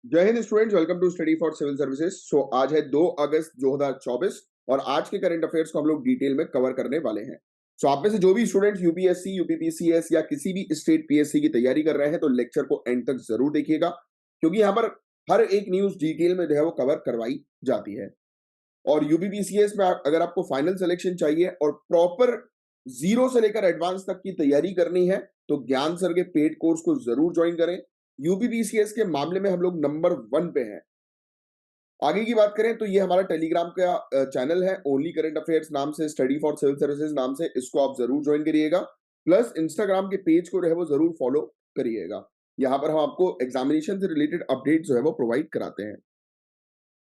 जय हिंद students, welcome to study for civil services. आज है 2 अगस्त 2024 और आज के करंट अफेयर्स को हम लोग डिटेल में कवर करने वाले हैं। आप में से जो भी स्टूडेंट्स यूपीएससी, यूपीपीसीएस या किसी भी स्टेट पीएससी की तैयारी कर रहे हैं तो लेक्चर को एंड तक जरूर देखिएगा, क्योंकि यहाँ पर हर एक न्यूज डिटेल में जो है वो कवर करवाई जाती है। और यूपीपीसीएस में अगर आपको फाइनल सिलेक्शन चाहिए और प्रॉपर जीरो से लेकर एडवांस तक की तैयारी करनी है तो ज्ञान सर के पेड कोर्स को जरूर ज्वाइन करें। यूपीपीसीएस के मामले में हम लोग नंबर 1 पे हैं। आगे की बात करें तो ये हमारा टेलीग्राम का चैनल है, ओनली करंट अफेयर्स नाम से, स्टडी फॉर सिविल सर्विसेज नाम से, इसको आप जरूर ज्वाइन करिएगा। प्लस इंस्टाग्राम के पेज को जो है वो जरूर फॉलो करिएगा। यहाँ पर हम आपको एग्जामिनेशन से रिलेटेड अपडेट जो है वो प्रोवाइड कराते हैं।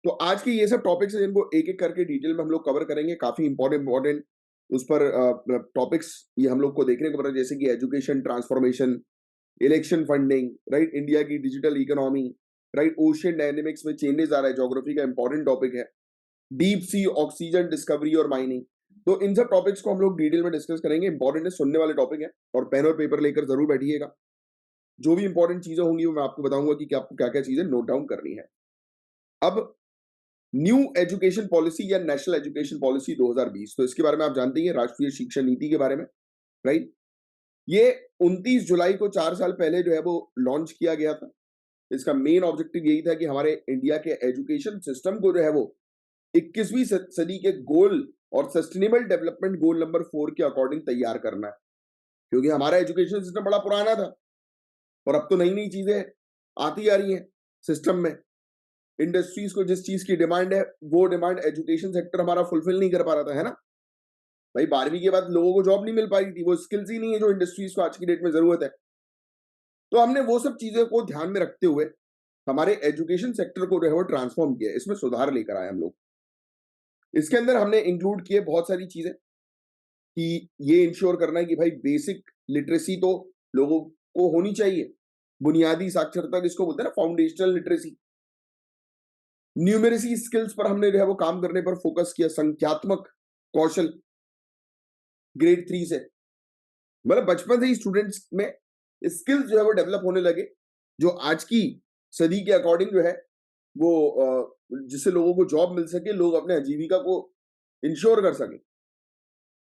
तो आज के ये सब टॉपिक्स हैं जिनको एक एक करके डिटेल में हम लोग कवर करेंगे। काफी इंपॉर्टेंट उस पर टॉपिक्स ये हम लोग को देखने को मिल रहा है, जैसे कि education transformation, election funding, right, India की digital economy, right, ocean dynamics में चेंजेस आ रहा है, ज्योग्राफी का इंपॉर्टेंट टॉपिक है, डीप सी ऑक्सीजन डिस्कवरी और माइनिंग। तो इन सब टॉपिक्स को हम लोग डिटेल में डिस्कस करेंगे। इंपॉर्टेंट है, सुनने वाले टॉपिक है और पेन और पेपर लेकर जरूर बैठिएगा। जो भी इंपॉर्टेंट चीजें होंगी वो मैं आपको बताऊंगा कि आपको क्या क्या चीजें नोट डाउन करनी है। अब न्यू एजुकेशन पॉलिसी या नेशनल एजुकेशन पॉलिसी 2020, तो इसके बारे में आप जानते ही हैं, राष्ट्रीय शिक्षा नीति के बारे में, राइट। ये 29 जुलाई को 4 साल पहले जो है वो लॉन्च किया गया था। इसका मेन ऑब्जेक्टिव यही था कि हमारे इंडिया के एजुकेशन सिस्टम को जो है वो 21वीं सदी के गोल और सस्टेनेबल डेवलपमेंट गोल नंबर 4 के अकॉर्डिंग तैयार करना है, क्योंकि हमारा एजुकेशन सिस्टम बड़ा पुराना था और अब तो नई नई चीजें आती आ रही हैं सिस्टम में। इंडस्ट्रीज को जिस चीज की डिमांड है वो डिमांड एजुकेशन सेक्टर हमारा फुलफिल नहीं कर पा रहा था, है ना भाई। 12वीं के बाद लोगों को जॉब नहीं मिल पा रही थी, वो स्किल्स ही नहीं है जो इंडस्ट्रीज को आज की डेट में जरूरत है। तो हमने वो सब चीजें को ध्यान में रखते हुए हमारे एजुकेशन सेक्टर को जो है वो ट्रांसफॉर्म किया, इसमें सुधार लेकर आए हम लोग। इसके अंदर हमने इंक्लूड किए बहुत सारी चीजें कि ये इंश्योर करना है कि भाई बेसिक लिटरेसी तो लोगों को होनी चाहिए, बुनियादी साक्षरता जिसको बोलते हैं ना, फाउंडेशनल लिटरेसी। न्यूमेरेसी स्किल्स पर हमने जो है वो काम करने पर फोकस किया, संख्यात्मक कौशल ग्रेड 3 से, मतलब बचपन से ही स्टूडेंट्स में स्किल्स जो है वो डेवलप होने लगे, जो आज की सदी के अकॉर्डिंग जो है वो जिससे लोगों को जॉब मिल सके, लोग अपने आजीविका को इंश्योर कर सके।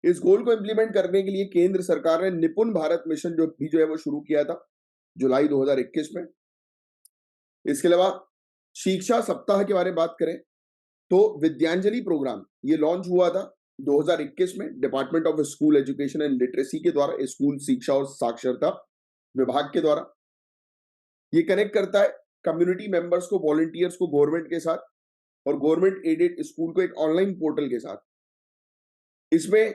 इस गोल को इंप्लीमेंट करने के लिए केंद्र सरकार ने निपुण भारत मिशन जो है वो शुरू किया था जुलाई 2021 में। इसके अलावा शिक्षा सप्ताह के बारे में बात करें तो विद्यांजलि प्रोग्राम ये लॉन्च हुआ था 2021 में department of school education and literacy के द्वारा, स्कूल शिक्षा और साक्षरता विभाग के द्वारा। ये कनेक्ट करता है कम्युनिटी मेंबर्स को, वॉलंटियर्स को गवर्नमेंट के साथ और गवर्नमेंट एडेड स्कूल को एक ऑनलाइन पोर्टल के साथ। इसमें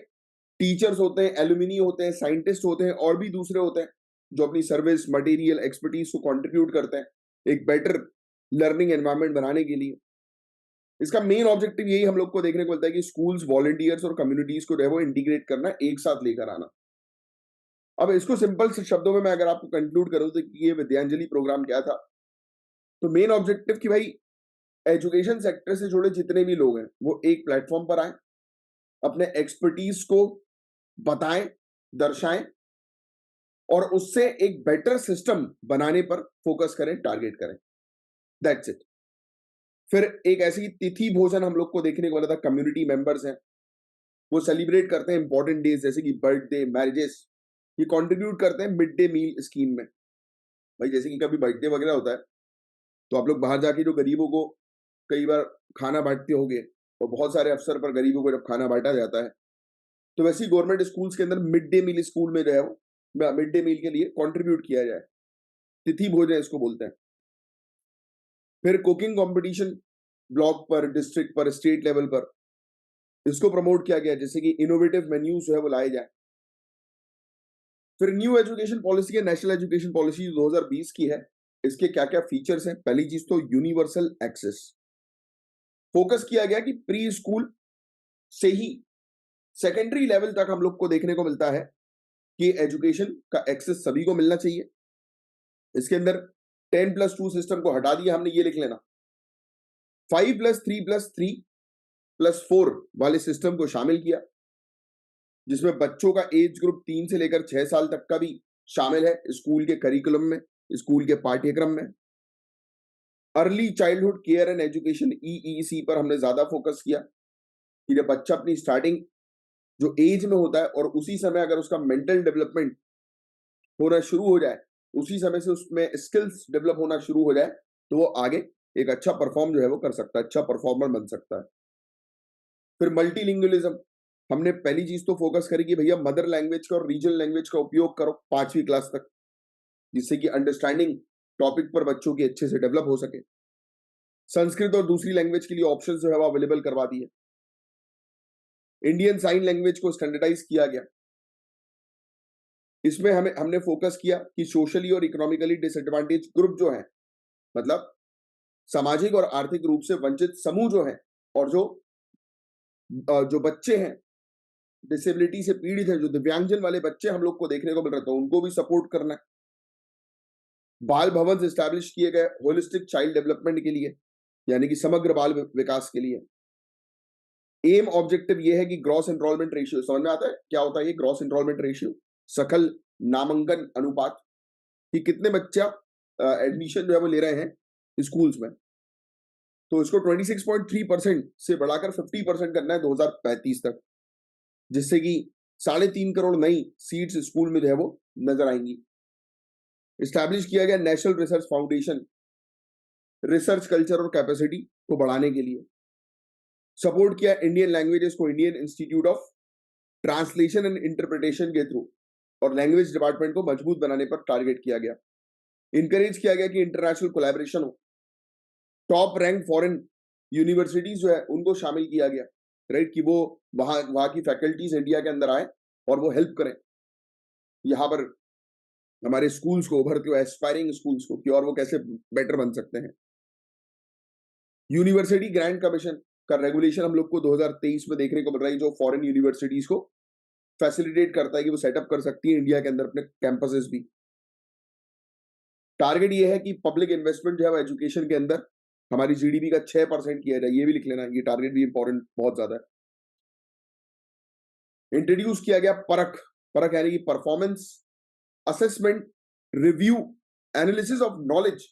टीचर्स होते हैं, एलुमिनी होते हैं, साइंटिस्ट होते हैं और भी दूसरे होते हैं जो अपनी सर्विस, मटेरियल, एक्सपर्टीज को कंट्रीब्यूट करते हैं एक बेटर लर्निंग एनवायरनमेंट बनाने के लिए। इसका मेन ऑब्जेक्टिव यही हम लोग को देखने को मिलता है कि स्कूल्स, वॉलंटियर्स और कम्युनिटीज को जो है वो इंटीग्रेट करना, एक साथ लेकर आना। अब इसको सिंपल से शब्दों में मैं अगर आपको कंक्लूड करूं तो ये विद्यांजलि प्रोग्राम क्या था, तो मेन ऑब्जेक्टिव कि भाई एजुकेशन सेक्टर से जुड़े जितने भी लोग हैं वो एक प्लेटफॉर्म पर आए, अपने एक्सपर्टीज को बताएं, दर्शाएं और उससे एक बेटर सिस्टम बनाने पर फोकस करें, टारगेट करें। That's it. फिर एक ऐसी तिथि भोजन हम लोग को देखने को मिला था। कम्युनिटी मेंबर्स हैं, वो सेलिब्रेट करते हैं इंपॉर्टेंट डेज जैसे कि बर्थडे, मैरिजेस। ये कंट्रीब्यूट करते हैं मिड डे मील स्कीम में। भाई जैसे कि कभी बर्थडे वगैरह होता है तो आप लोग बाहर जाके जो गरीबों को कई बार खाना बांटते होंगे, और बहुत सारे अवसर पर गरीबों को जब खाना बांटा जाता है तो वैसे ही गवर्नमेंट स्कूल्स के अंदर मिड डे मील स्कूल में जो है वो मिड डे मील के लिए कंट्रीब्यूट किया जाए। तिथि भोजन इसको बोलते हैं। फिर कुकिंग कंपटीशन ब्लॉक पर, डिस्ट्रिक्ट पर, स्टेट लेवल पर इसको प्रमोट किया गया, जैसे कि इनोवेटिव मेन्यूज जो है वो लाए जाए। फिर न्यू एजुकेशन पॉलिसी है, नेशनल एजुकेशन पॉलिसी 2020 की है। इसके क्या क्या फीचर्स हैं? पहली चीज तो यूनिवर्सल एक्सेस। फोकस किया गया कि प्री स्कूल से ही सेकेंडरी लेवल तक हम लोग को देखने को मिलता है कि एजुकेशन का एक्सेस सभी को मिलना चाहिए। इसके अंदर 10+2 सिस्टम को हटा दिया हमने, ये लिख लेना। 5+3+3+4 वाले सिस्टम को शामिल किया, जिसमें बच्चों का एज ग्रुप 3 से लेकर 6 साल तक का भी शामिल है स्कूल के करिकुलम में, स्कूल के पाठ्यक्रम में। Early childhood care and education EEC पर हमने ज्यादा फोकस किया कि जब बच्चा अपनी स्टार्टिंग जो एज में होता है और उसी समय अगर उसका मेंटल डेवलपमेंट होना शुरू हो जाए, उसी समय से उसमें स्किल्स डेवलप होना शुरू हो जाए, तो वो आगे एक अच्छा परफॉर्म जो है वो कर सकता है, अच्छा परफॉर्मर बन सकता है। फिर मल्टीलिंगुअलिज्म, हमने पहली चीज तो फोकस करी कि भैया मदर लैंग्वेज का और रीजनल लैंग्वेज का उपयोग करो 5वीं क्लास तक, जिससे कि अंडरस्टैंडिंग टॉपिक पर बच्चों की अच्छे से डेवलप हो सके। संस्कृत और दूसरी लैंग्वेज के लिए ऑप्शंस जो है वो अवेलेबल करवा दिए। इंडियन साइन लैंग्वेज को स्टैंडर्डाइज किया गया। इसमें हमने फोकस किया कि सोशली और इकोनॉमिकली डिसएडवांटेज ग्रुप जो है, मतलब सामाजिक और आर्थिक रूप से वंचित समूह जो है, और जो बच्चे हैं डिसेबिलिटी से पीड़ित हैं, जो दिव्यांगजन वाले बच्चे हम लोग को देखने को मिल रहे थे, उनको भी सपोर्ट करना है। बाल भवन स्टैब्लिश किए गए होलिस्टिक चाइल्ड डेवलपमेंट के लिए, यानी कि समग्र बाल विकास के लिए। एम ऑब्जेक्टिव ये है कि ग्रॉस एनरोलमेंट रेशियो, समझ में आता है क्या होता है ये ग्रॉस एनरोलमेंट रेशियो? सकल नामांकन अनुपात, कि कितने बच्चा एडमिशन जो है वो ले रहे हैं स्कूल्स में। तो इसको 26.3% से बढ़ाकर 50% करना है 2035 तक, जिससे कि 3.5 करोड़ नई सीट्स स्कूल में जो है वो नजर आएंगी। इस्टेब्लिश किया गया national research foundation, research culture और कैपेसिटी को बढ़ाने के लिए। सपोर्ट किया इंडियन लैंग्वेजेस को Indian institute of translation and interpretation के थ्रू, और लैंग्वेज डिपार्टमेंट को मजबूत बनाने पर टारगेट किया गया। इंकरेज किया गया कि इंटरनेशनल कोलैबोरेशन हो। टॉप रैंक फॉरेन यूनिवर्सिटीज जो है उनको शामिल किया गया, राइट, कि वो वहां की फैकल्टीज इंडिया के अंदर आए और वो हेल्प करें यहाँ पर हमारे स्कूल्स को, उभरते हुए एस्पायरिंग स्कूल्स को, कि और वो कैसे बेटर बन सकते हैं। यूनिवर्सिटी ग्रांट कमीशन का रेगुलेशन हम लोग को 2023 में देखने को मिल रहा है, जो फॉरेन यूनिवर्सिटीज को फैसिलिटेट करता है कि वो सेटअप कर सकती है इंडिया के अंदर अपने कैंपसेस भी। टारगेट ये है कि पब्लिक इन्वेस्टमेंट जो है वो एजुकेशन के अंदर हमारी जीडीपी का 6% किया जाए, ये भी लिख लेना, ये टारगेट भी इंपॉर्टेंट बहुत ज्यादा है। इंट्रोड्यूस किया गया परख, परख यानी कि performance assessment review analysis of knowledge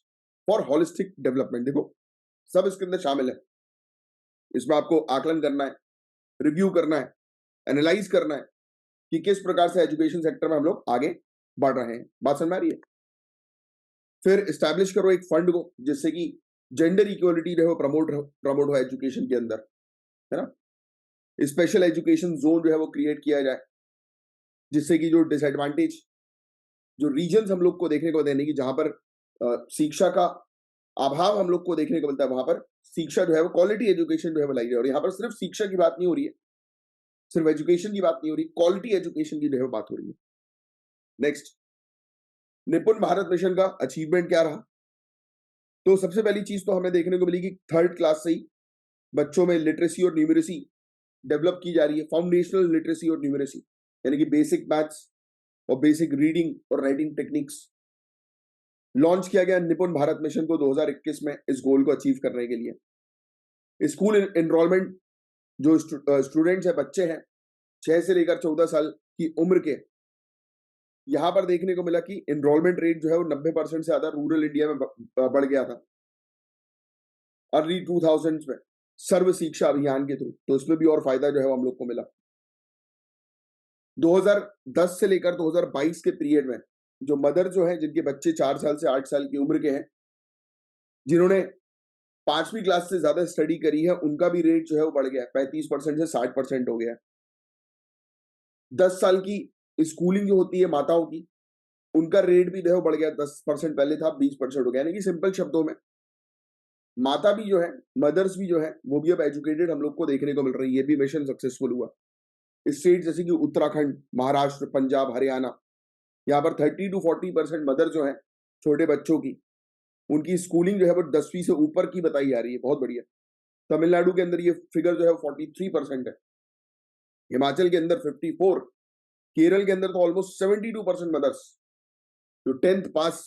for holistic development. देखो सब इसके अंदर शामिल है। इसमें आपको आकलन करना है, रिव्यू करना है, एनालाइज करना है कि किस प्रकार से एजुकेशन सेक्टर में हम लोग आगे बढ़ रहे हैं। बात समझ में आ रही है? फिर स्टैब्लिश करो एक फंड को, जिससे कि जेंडर इक्वलिटी जो है प्रमोट हो एजुकेशन के अंदर, है ना। स्पेशल एजुकेशन जोन जो है वो क्रिएट किया जाए, जिससे कि जो डिसएडवांटेज जो रीजन हम लोग को देखने को देने की, जहां पर शिक्षा का अभाव हम लोग को देखने को मिलता है, वहां पर शिक्षा जो है वो क्वालिटी एजुकेशन जो है वो लाई जाए। और यहाँ पर सिर्फ शिक्षा की बात नहीं हो रही है, सिर्फ एजुकेशन की बात नहीं हो रही, क्वालिटी एजुकेशन की जो है बात हो रही है। नेक्स्ट, निपुण भारत मिशन का अचीवमेंट क्या रहा? तो सबसे पहली चीज तो हमें देखने को मिली कि 3rd क्लास से ही बच्चों में लिटरेसी और न्यूमरेसी डेवलप की जा रही है। फाउंडेशनल लिटरेसी और न्यूमरेसी, यानी कि बेसिक मैथ्स और बेसिक रीडिंग और राइटिंग टेक्निक्स। लॉन्च किया गया निपुण भारत मिशन को 2021 में इस गोल को अचीव करने के लिए। स्कूल एनरोलमेंट, जो स्टूडेंट्स है, बच्चे हैं 6 से लेकर 14 साल की उम्र के, यहां पर देखने को मिला कि एनरोलमेंट रेट जो है वो 90% से ज्यादा रूरल इंडिया में बढ़ गया था अर्ली 2000s में, सर्व शिक्षा अभियान के थ्रू। तो इसमें भी और फायदा जो है वो हम लोग को मिला। 2010 से लेकर 2022 के पीरियड में जो मदर जो है जिनके बच्चे 4 साल से 8 साल की उम्र के हैं, जिन्होंने 5वीं क्लास से ज्यादा स्टडी करी है, उनका भी रेट जो है वो बढ़ गया, 35% से 60% हो गया। 10 साल की स्कूलिंग जो होती है माताओं की, उनका रेट भी जो है वो बढ़ गया, 10% पहले था, 20% हो गया। यानी कि सिंपल शब्दों में माता भी जो है, मदर्स भी जो है, वो भी अब एजुकेटेड हम लोग को देखने को मिल रही है। ये भी मिशन सक्सेसफुल हुआ। स्टेट जैसे कि उत्तराखंड, महाराष्ट्र, पंजाब, हरियाणा, यहाँ पर 30 to 40% मदर जो है छोटे बच्चों की, उनकी स्कूलिंग जो है वो 10वीं से ऊपर की बताई जा रही है। बहुत बढ़िया। तमिलनाडु के अंदर ये फिगर जो है 43% है, हिमाचल के अंदर 54, केरल के अंदर तो ऑलमोस्ट 72% मदर्स जो 10th पास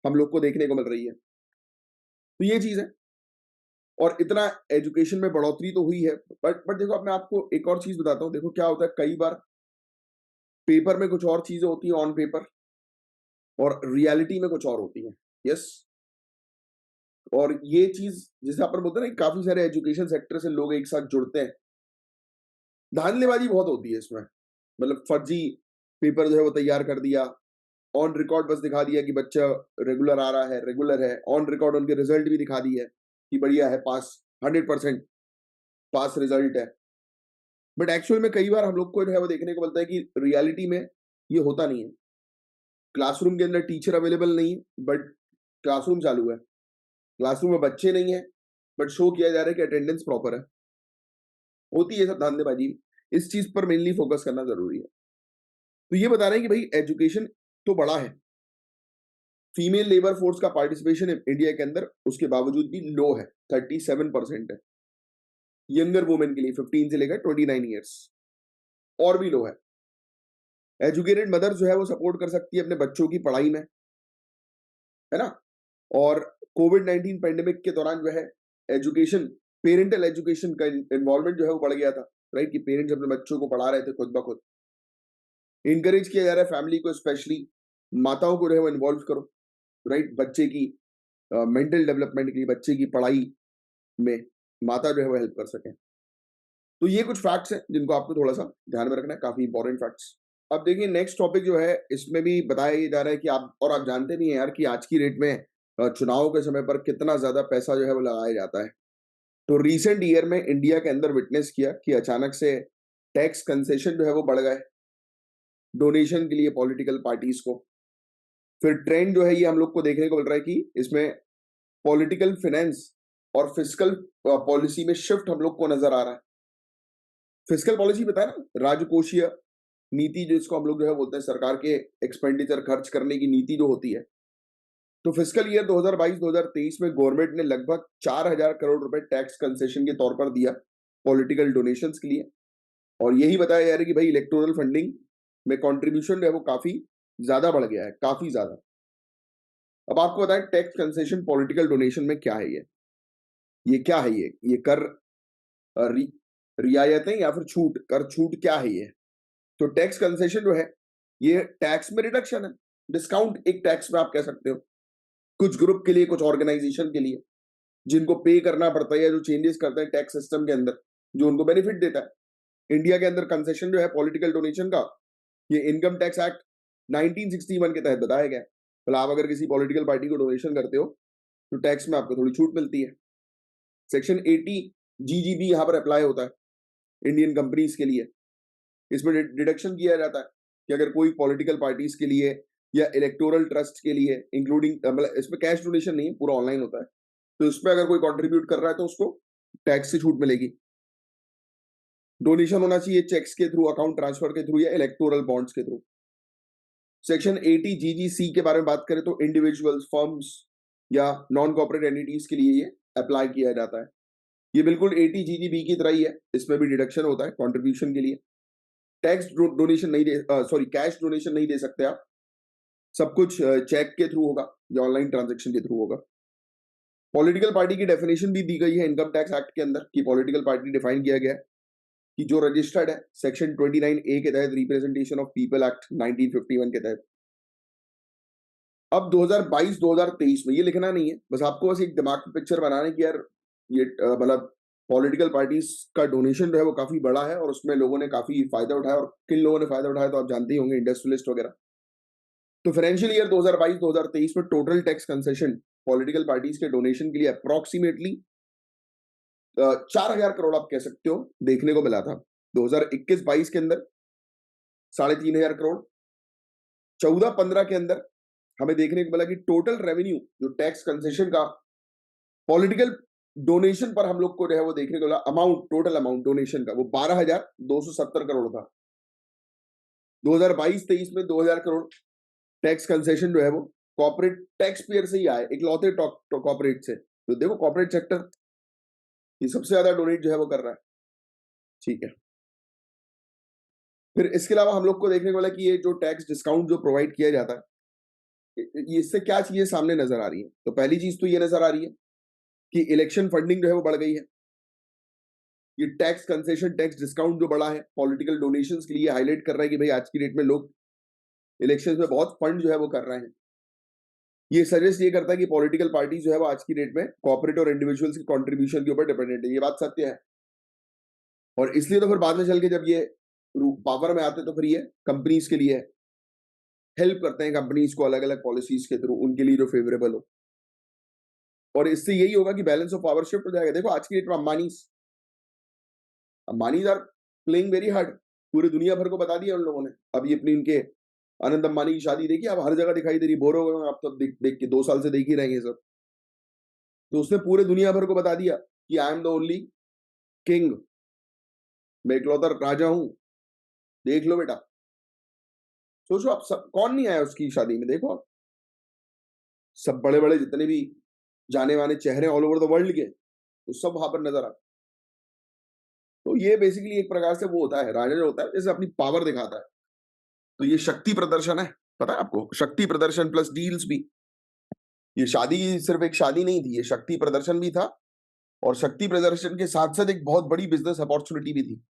हम लोग को देखने को मिल रही है। तो ये चीज है, और इतना एजुकेशन में बढ़ोतरी तो हुई है। बट देखो, अब मैं आपको एक और चीज बताता हूँ। देखो क्या होता है, कई बार पेपर में कुछ और चीजें होती है ऑन पेपर, और रियलिटी में कुछ और होती है। यस, और ये चीज जैसे अपन बोलते हैं ना, काफी सारे एजुकेशन सेक्टर से लोग एक साथ जुड़ते हैं, धांधलेबाजी बहुत होती है इसमें। मतलब फर्जी पेपर जो है वो तैयार कर दिया, ऑन रिकॉर्ड बस दिखा दिया कि बच्चा रेगुलर आ रहा है, रेगुलर है, ऑन रिकॉर्ड उनके रिजल्ट भी दिखा दिए कि बढ़िया है, पास 100% पास रिजल्ट है। बट एक्चुअल में कई बार हम लोग को जो है वो देखने को मिलता है कि रियलिटी में ये होता नहीं है। क्लासरूम के अंदर टीचर अवेलेबल नहीं है बट क्लासरूम चालू है, क्लासरूम में बच्चे नहीं है बट शो किया जा रहा है कि अटेंडेंस प्रॉपर है। होती है सब धांधलेबाजी। इस चीज पर मेनली फोकस करना जरूरी है। तो ये बता रहे हैं कि भाई एजुकेशन तो बड़ा है, फीमेल लेबर फोर्स का पार्टिसिपेशन इंडिया के अंदर उसके बावजूद भी लो है, 37% है। यंगर वुमेन के लिए 15 से लेकर 29 ईयर्स और भी लो है। एजुकेटेड मदर जो है वो सपोर्ट कर सकती है अपने बच्चों की पढ़ाई में, है ना। और कोविड 19 पेंडेमिक के दौरान जो है एजुकेशन, पेरेंटल एजुकेशन का इन्वॉल्वमेंट जो है वो बढ़ गया था, राइट, कि पेरेंट्स अपने बच्चों को पढ़ा रहे थे खुद ब खुद। इनकरेज किया जा रहा है फैमिली को, स्पेशली माताओं को जो है वो इन्वॉल्व करो, राइट, बच्चे की मेंटल डेवलपमेंट के लिए, बच्चे की पढ़ाई में माता जो है वो हेल्प कर सके। तो ये कुछ फैक्ट्स हैं जिनको आपको थोड़ा सा ध्यान में रखना है, काफी इंपॉर्टेंट फैक्ट्स। अब देखिए नेक्स्ट टॉपिक जो है इसमें भी बताया ये जा रहा है कि आप जानते भी हैं यार कि आज की डेट में चुनाव के समय पर कितना ज्यादा पैसा जो है वो लगाया जाता है। तो रिसेंट ईयर में इंडिया के अंदर विटनेस किया कि अचानक से टैक्स कंसेशन जो है वो बढ़ गए डोनेशन के लिए पॉलिटिकल पार्टीज को। फिर ट्रेंड जो है ये हम लोग को देखने को मिल रहा है कि इसमें पॉलिटिकल फाइनेंस और फिस्कल पॉलिसी में शिफ्ट हम लोग को नजर आ रहा है। फिस्कल पॉलिसी बताया ना, राजकोषीय नीति, जो इसको हम लोग जो है बोलते हैं सरकार के एक्सपेंडिचर खर्च करने की नीति जो होती है। तो फिस्कल ईयर 2022-2023 में गवर्नमेंट ने लगभग 4,000 करोड़ रुपए टैक्स कंसेशन के तौर पर दिया पॉलिटिकल डोनेशंस के लिए। और यही बताया जा रहा है कि भाई इलेक्टोरल फंडिंग में कंट्रीब्यूशन जो है वो काफी ज्यादा बढ़ गया है, काफी ज्यादा। अब आपको बताएं टैक्स कंसेशन पॉलिटिकल डोनेशन में क्या है ये क्या है ये कर रि, रियायतें या फिर छूट, कर छूट क्या है ये। तो टैक्स कंसेशन जो है ये टैक्स में रिडक्शन है, डिस्काउंट एक टैक्स में आप कह सकते हो, कुछ ग्रुप के लिए, कुछ ऑर्गेनाइजेशन के लिए जिनको पे करना पड़ता है या जो चेंजेस करते हैं टैक्स सिस्टम के अंदर, जो उनको बेनिफिट देता है। इंडिया के अंदर कंसेशन जो है पॉलिटिकल डोनेशन का, ये इनकम टैक्स एक्ट 1961 के तहत बताया गया है। मतलब आप अगर किसी पॉलिटिकल पार्टी को डोनेशन करते हो तो टैक्स में आपको थोड़ी छूट मिलती है। सेक्शन 80 जीजीबी यहाँ पर अप्लाई होता है इंडियन कंपनीज के लिए। इसमें डिडक्शन किया जाता है कि अगर कोई पॉलिटिकल पार्टीज के लिए या इलेक्टोरल ट्रस्ट के लिए, इंक्लूडिंग मतलब इसमें कैश डोनेशन नहीं है, पूरा ऑनलाइन होता है, तो इसमें अगर कोई कंट्रीब्यूट कर रहा है तो उसको टैक्स से छूट मिलेगी। डोनेशन होना चाहिए चेक्स के थ्रू, अकाउंट ट्रांसफर के थ्रू या इलेक्टोरल बॉन्ड्स के थ्रू। सेक्शन 80 जीजीसी के बारे में बात करें तो इंडिविजुअल्स, फर्म्स या नॉन कॉर्पोरेट एंटिटीज के लिए ये अप्लाई किया जाता है। ये बिल्कुल 80 जीजीबी की तरह ही है, इसमें भी डिडक्शन होता है कंट्रीब्यूशन के लिए। टैक्स डोनेशन नहीं दे, सॉरी, कैश डोनेशन नहीं दे सकते आप, सब कुछ चेक के थ्रू होगा या ऑनलाइन ट्रांजेक्शन के थ्रू होगा। पॉलिटिकल पार्टी की डेफिनेशन भी दी गई है इनकम टैक्स एक्ट के अंदर कि पॉलिटिकल पार्टी डिफाइन किया गया है कि जो रजिस्टर्ड है सेक्शन 29A के तहत, रिप्रेजेंटेशन ऑफ पीपल एक्ट 1951 के तहत। अब 2022-2023 में ये लिखना नहीं है, बस आपको बस एक दिमाग की पिक्चर बनाने की, यार ये मतलब पॉलिटिकल पार्टीज का डोनेशन जो है वो काफी बड़ा है और उसमें लोगों ने काफी फायदा उठाया। और किन लोगों ने फायदा उठाया तो आप जानते ही होंगे, इंडस्ट्रियलिस्ट वगैरह। तो फाइनेंशियल ईयर 2022-2023 में total tax concession political parties के डोनेशन के लिए अप्रोक्सीमेटली 4,000 करोड़ आप कह सकते हो देखने को मिला था। 2021-22 के अंदर 3,500 करोड़, 14-15 के अंदर हमें देखने को मिला कि टोटल रेवेन्यू जो टैक्स कंसेशन का पॉलिटिकल डोनेशन पर हम लोग को जो है वो देखने को मिला, अमाउंट, टोटल अमाउंट डोनेशन का वो 12,270 करोड़ था। 2022-23 में 2,000 करोड़ टैक्स कंसेशन जो है वो कॉर्पोरेट टैक्स पेयर से ही आए, इकलौते कॉर्पोरेट से। तो देखो कॉर्पोरेट सेक्टर ये सबसे ज्यादा डोनेट जो है वो कर रहा है, ठीक है। फिर इसके अलावा हम लोग को देखने को मिला कि ये जो टैक्स डिस्काउंट जो प्रोवाइड किया जाता है, इससे क्या चीजें सामने नजर आ रही है। तो पहली चीज तो ये नजर आ रही है कि इलेक्शन फंडिंग जो है वो बढ़ गई है। ये टैक्स कंसेशन, टैक्स डिस्काउंट जो बढ़ा है पॉलिटिकल डोनेशंस के लिए, हाईलाइट कर रहा है कि भाई आज की डेट में लोग इलेक्शन में बहुत फंड जो है वो कर रहे हैं। ये सजेस्ट ये करता है कि पॉलिटिकल पार्टी जो है वो आज की डेट में कॉर्पोरेट और इंडिविजुअल्स की कंट्रीब्यूशन के ऊपर डिपेंडेंट है। ये बात सत्य है। और इसलिए तो फिर बाद में चल के जब ये पावर में आते तो फिर ये कंपनीज के लिए हेल्प करते हैं, कंपनीज को अलग अलग पॉलिसीज के थ्रू उनके लिए जो फेवरेबल हो। और इससे यही होगा कि बैलेंस ऑफ पावर शिफ्ट हो जाएगा। देखो आज की डेट में Ambanis are playing very hard. पूरी दुनिया भर को बता दिया उन लोगों ने। अभी अपनी इनके अनंत अंबानी की शादी देखी, अब हर जगह दिखाई दे रही। बोर हो गए आप तो देख देख के, 2 साल से देख ही रहेंगे सब। तो उसने पूरे दुनिया भर को बता दिया कि I am the only king, मैं इकलौता राजा हूं, देख लो बेटा। सोचो आप, सब कौन नहीं आया उसकी शादी में, देखो आप सब बड़े बड़े जितने भी जाने माने चेहरे ऑल ओवर द वर्ल्ड के, वो सब वहां पर नजर आते। तो ये बेसिकली एक प्रकार से वो होता है, राजा जो होता है जैसे अपनी पावर दिखाता है। तो ये शक्ति प्रदर्शन है, पता है आपको, शक्ति प्रदर्शन प्लस डील्स भी। ये शादी सिर्फ एक शादी नहीं थी, ये शक्ति प्रदर्शन भी था। और शक्ति प्रदर्शन के साथ साथ एक बहुत बड़ी बिजनेस अपॉर्चुनिटी भी थी।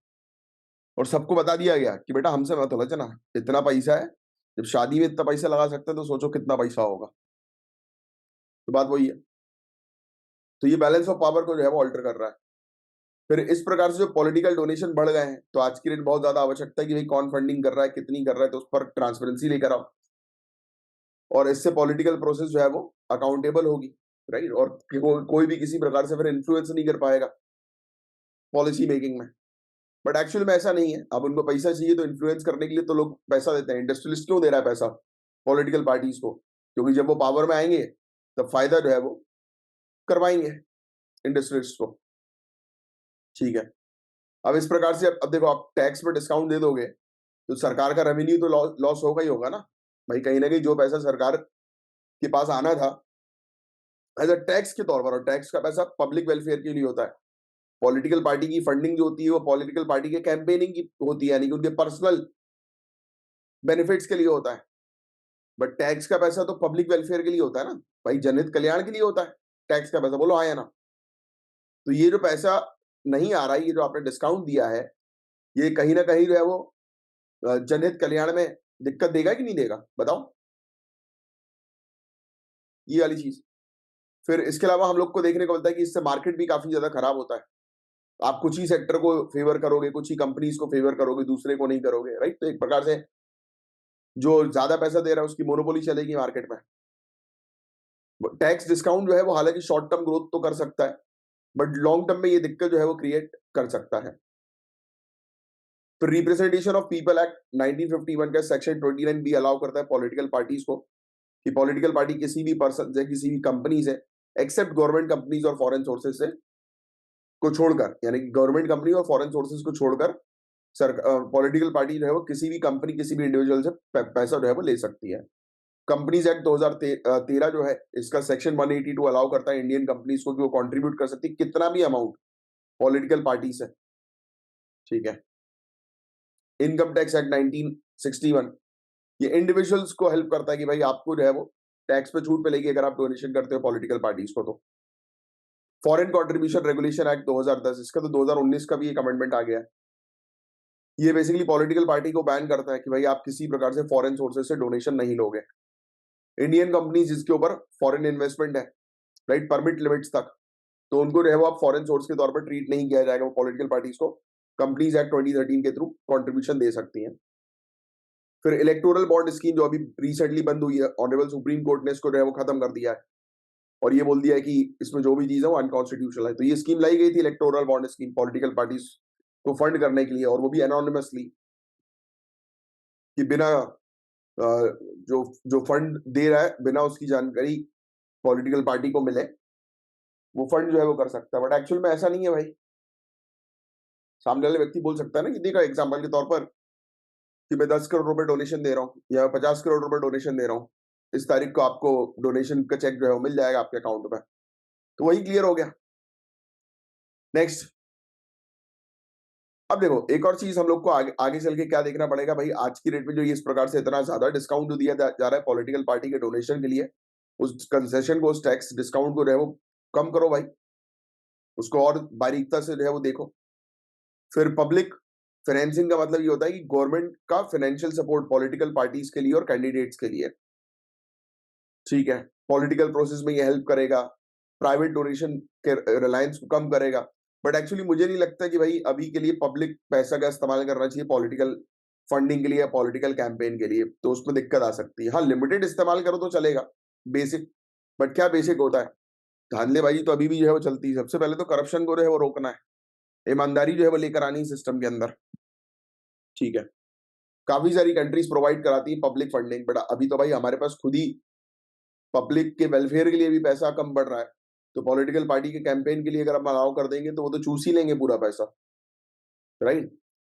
और सबको बता दिया गया कि बेटा हमसे मत उलझना, इतना पैसा है, जब शादी में इतना पैसा लगा सकते हैं तो सोचो कितना पैसा होगा। तो बात वही है। तो ये बैलेंस ऑफ पावर को जो है वो ऑल्टर कर रहा है। फिर इस प्रकार से जो पॉलिटिकल डोनेशन बढ़ गए हैं, तो आज की डेट बहुत ज्यादा आवश्यकता है कि भाई कौन फंडिंग कर रहा है, कितनी कर रहा है, तो उस पर ट्रांसपेरेंसी लेकर आओ। और इससे पॉलिटिकल प्रोसेस जो है वो अकाउंटेबल होगी, राइट। और कोई भी किसी प्रकार से फिर इन्फ्लुएंस नहीं कर पाएगा पॉलिसी मेकिंग में। बट एक्चुअल में ऐसा नहीं है। अब उनको पैसा चाहिए तो इन्फ्लुएंस करने के लिए तो लोग पैसा देते हैं। इंडस्ट्रियलिस्ट क्यों दे रहा है पैसा पॉलिटिकल पार्टीज को? क्योंकि जब वो पावर में आएंगे तब फायदा जो है वो करवाएंगे इंडस्ट्रियलिस्ट को। ठीक है। अब इस प्रकार से अब देखो, आप टैक्स पर डिस्काउंट दे दोगे तो सरकार का रेवेन्यू तो लॉस होगा ही होगा ना भाई। कहीं ना कहीं जो पैसा सरकार के पास आना था एज अ टैक्स के तौर पर, और टैक्स का पैसा पब्लिक वेलफेयर के लिए होता है। पॉलिटिकल पार्टी की फंडिंग जो होती है वो पॉलिटिकल पार्टी के कैंपेनिंग की होती है, यानी कि उनके पर्सनल बेनिफिट्स के लिए होता है। बट टैक्स का पैसा तो पब्लिक वेलफेयर के लिए होता है ना भाई, जनहित कल्याण के लिए होता है टैक्स का पैसा। बोलो हाँ या ना? तो ये जो पैसा नहीं आ रहा है, ये जो आपने डिस्काउंट दिया है, ये कहीं ना कहीं जो है वो जनहित कल्याण में दिक्कत देगा कि नहीं देगा, बताओ? ये वाली चीज। फिर इसके अलावा हम लोग को देखने को मिलता है कि इससे मार्केट भी काफी ज्यादा खराब होता है। आप कुछ ही सेक्टर को फेवर करोगे, कुछ ही कंपनीज को फेवर करोगे, दूसरे को नहीं करोगे, राइट। तो एक प्रकार से जो ज्यादा पैसा दे रहा है उसकी मोनोपोली चलेगी मार्केट में। टैक्स डिस्काउंट जो है वो हालांकि शॉर्ट टर्म ग्रोथ तो कर सकता है, बट लॉन्ग टर्म में ये दिक्कत जो है वो क्रिएट कर सकता है। तो रिप्रेजेंटेशन ऑफ पीपल एक्ट 1951 का सेक्शन 29 भी अलाउ करता है पॉलिटिकल पार्टीज को कि पॉलिटिकल पार्टी किसी भी पर्सन से, किसी भी कंपनी से, एक्सेप्ट गवर्नमेंट कंपनीज और फॉरेन सोर्सेज से को छोड़कर, यानी कि गवर्नमेंट कंपनी और फॉरेन सोर्सेज को छोड़कर सर पॉलिटिकल पार्टी जो है वो किसी भी कंपनी, किसी भी इंडिविजुअल से पैसा जो है वो ले सकती है। कंपनीज एक्ट 2013 जो है, इसका सेक्शन 182 अलाउ करता है इंडियन कंपनीज को कि वो कंट्रीब्यूट कर सकती है कितना भी अमाउंट पॉलिटिकल पार्टी से। ठीक है। इनकम टैक्स एक्ट 1961 ये इंडिविजुअल्स को हेल्प करता है कि भाई आपको जो है वो टैक्स पे छूट मिलेगी अगर आप डोनेशन करते हो पॉलिटिकल पार्टीज को। तो फॉरेन कंट्रीब्यूशन रेगुलेशन एक्ट 2010, इसका तो 2019 का भी एक अमेंडमेंट आ गया है। ये बेसिकली पॉलिटिकल पार्टी को बैन करता है कि भाई आप किसी प्रकार से फॉरेन सोर्सेज से डोनेशन नहीं लोगे। इंडियन कंपनी जिसके ऊपर फॉरेन इन्वेस्टमेंट है, राइट, परमिट लिमिट्स तक, तो उनको जो है वो आप फॉरेन सोर्स के तौर पर ट्रीट नहीं किया जाएगा। वो पॉलिटिकल पार्टीज को कंपनीज एक्ट 2013 के थ्रू कंट्रीब्यूशन दे सकती हैं। फिर इलेक्टोरल बॉन्ड स्कीम जो अभी रिसेंटली बंद हुई है, ऑनरेबल सुप्रीम कोर्ट ने इसको जो है वो खत्म कर दिया है और ये बोल दिया है कि इसमें जो भी चीज है वो अनकॉन्स्टिट्यूशनल है। तो ये स्कीम लाई गई थी, electoral bond scheme, political parties को फंड करने के लिए, और वो भी एनोनिमसली, कि बिना जो जो फंड दे रहा है बिना उसकी जानकारी पॉलिटिकल पार्टी को मिले, वो फंड जो है वो कर सकता है। बट एक्चुअल में ऐसा नहीं है भाई। सामने वाले व्यक्ति बोल सकता है ना कि देखा एग्जाम्पल के तौर पर कि मैं 10 करोड़ रुपए डोनेशन दे रहा हूँ या 50 करोड़ रुपए डोनेशन दे रहा हूँ, इस तारीख को आपको डोनेशन का चेक जो है वो मिल जाएगा आपके अकाउंट में। तो वही क्लियर हो गया। नेक्स्ट, अब देखो एक और चीज हम लोग को आगे आगे चल के क्या देखना पड़ेगा भाई। आज की डेट में जो इस प्रकार से इतना ज्यादा डिस्काउंट जो दिया जा रहा है पॉलिटिकल पार्टी के डोनेशन के लिए, उस कंसेशन को, उस टैक्स डिस्काउंट को जो है वो कम करो भाई, उसको और बारीकता से जो है वो देखो। फिर पब्लिक फाइनेंसिंग का मतलब ये होता है कि गवर्नमेंट का फाइनेंशियल सपोर्ट पॉलिटिकल पार्टीज के लिए और कैंडिडेट्स के लिए। ठीक है। पॉलिटिकल प्रोसेस में ये हेल्प करेगा, प्राइवेट डोनेशन के रिलायंस को कम करेगा। बट एक्चुअली मुझे नहीं लगता कि भाई अभी के लिए पब्लिक पैसा का इस्तेमाल करना चाहिए पॉलिटिकल फंडिंग के लिए या पॉलिटिकल कैंपेन के लिए, तो उसमें दिक्कत आ सकती है। हाँ, लिमिटेड इस्तेमाल करो तो चलेगा, बेसिक। बट क्या बेसिक होता है? धांधलेबाजी तो अभी भी जो है वो चलती है। सबसे पहले तो करप्शन को जो है वो रोकना है, ईमानदारी जो है वो लेकर आनी है सिस्टम के अंदर, ठीक है? काफ़ी सारी कंट्रीज़ प्रोवाइड कराती है पब्लिक फंडिंग, बट अभी तो भाई हमारे पास खुद ही पब्लिक के वेलफेयर के लिए भी पैसा कम पड़ रहा है। तो पॉलिटिकल पार्टी के कैंपेन के लिए अगर हम अलाउ कर देंगे तो वो तो चूस ही लेंगे पूरा पैसा, राइट?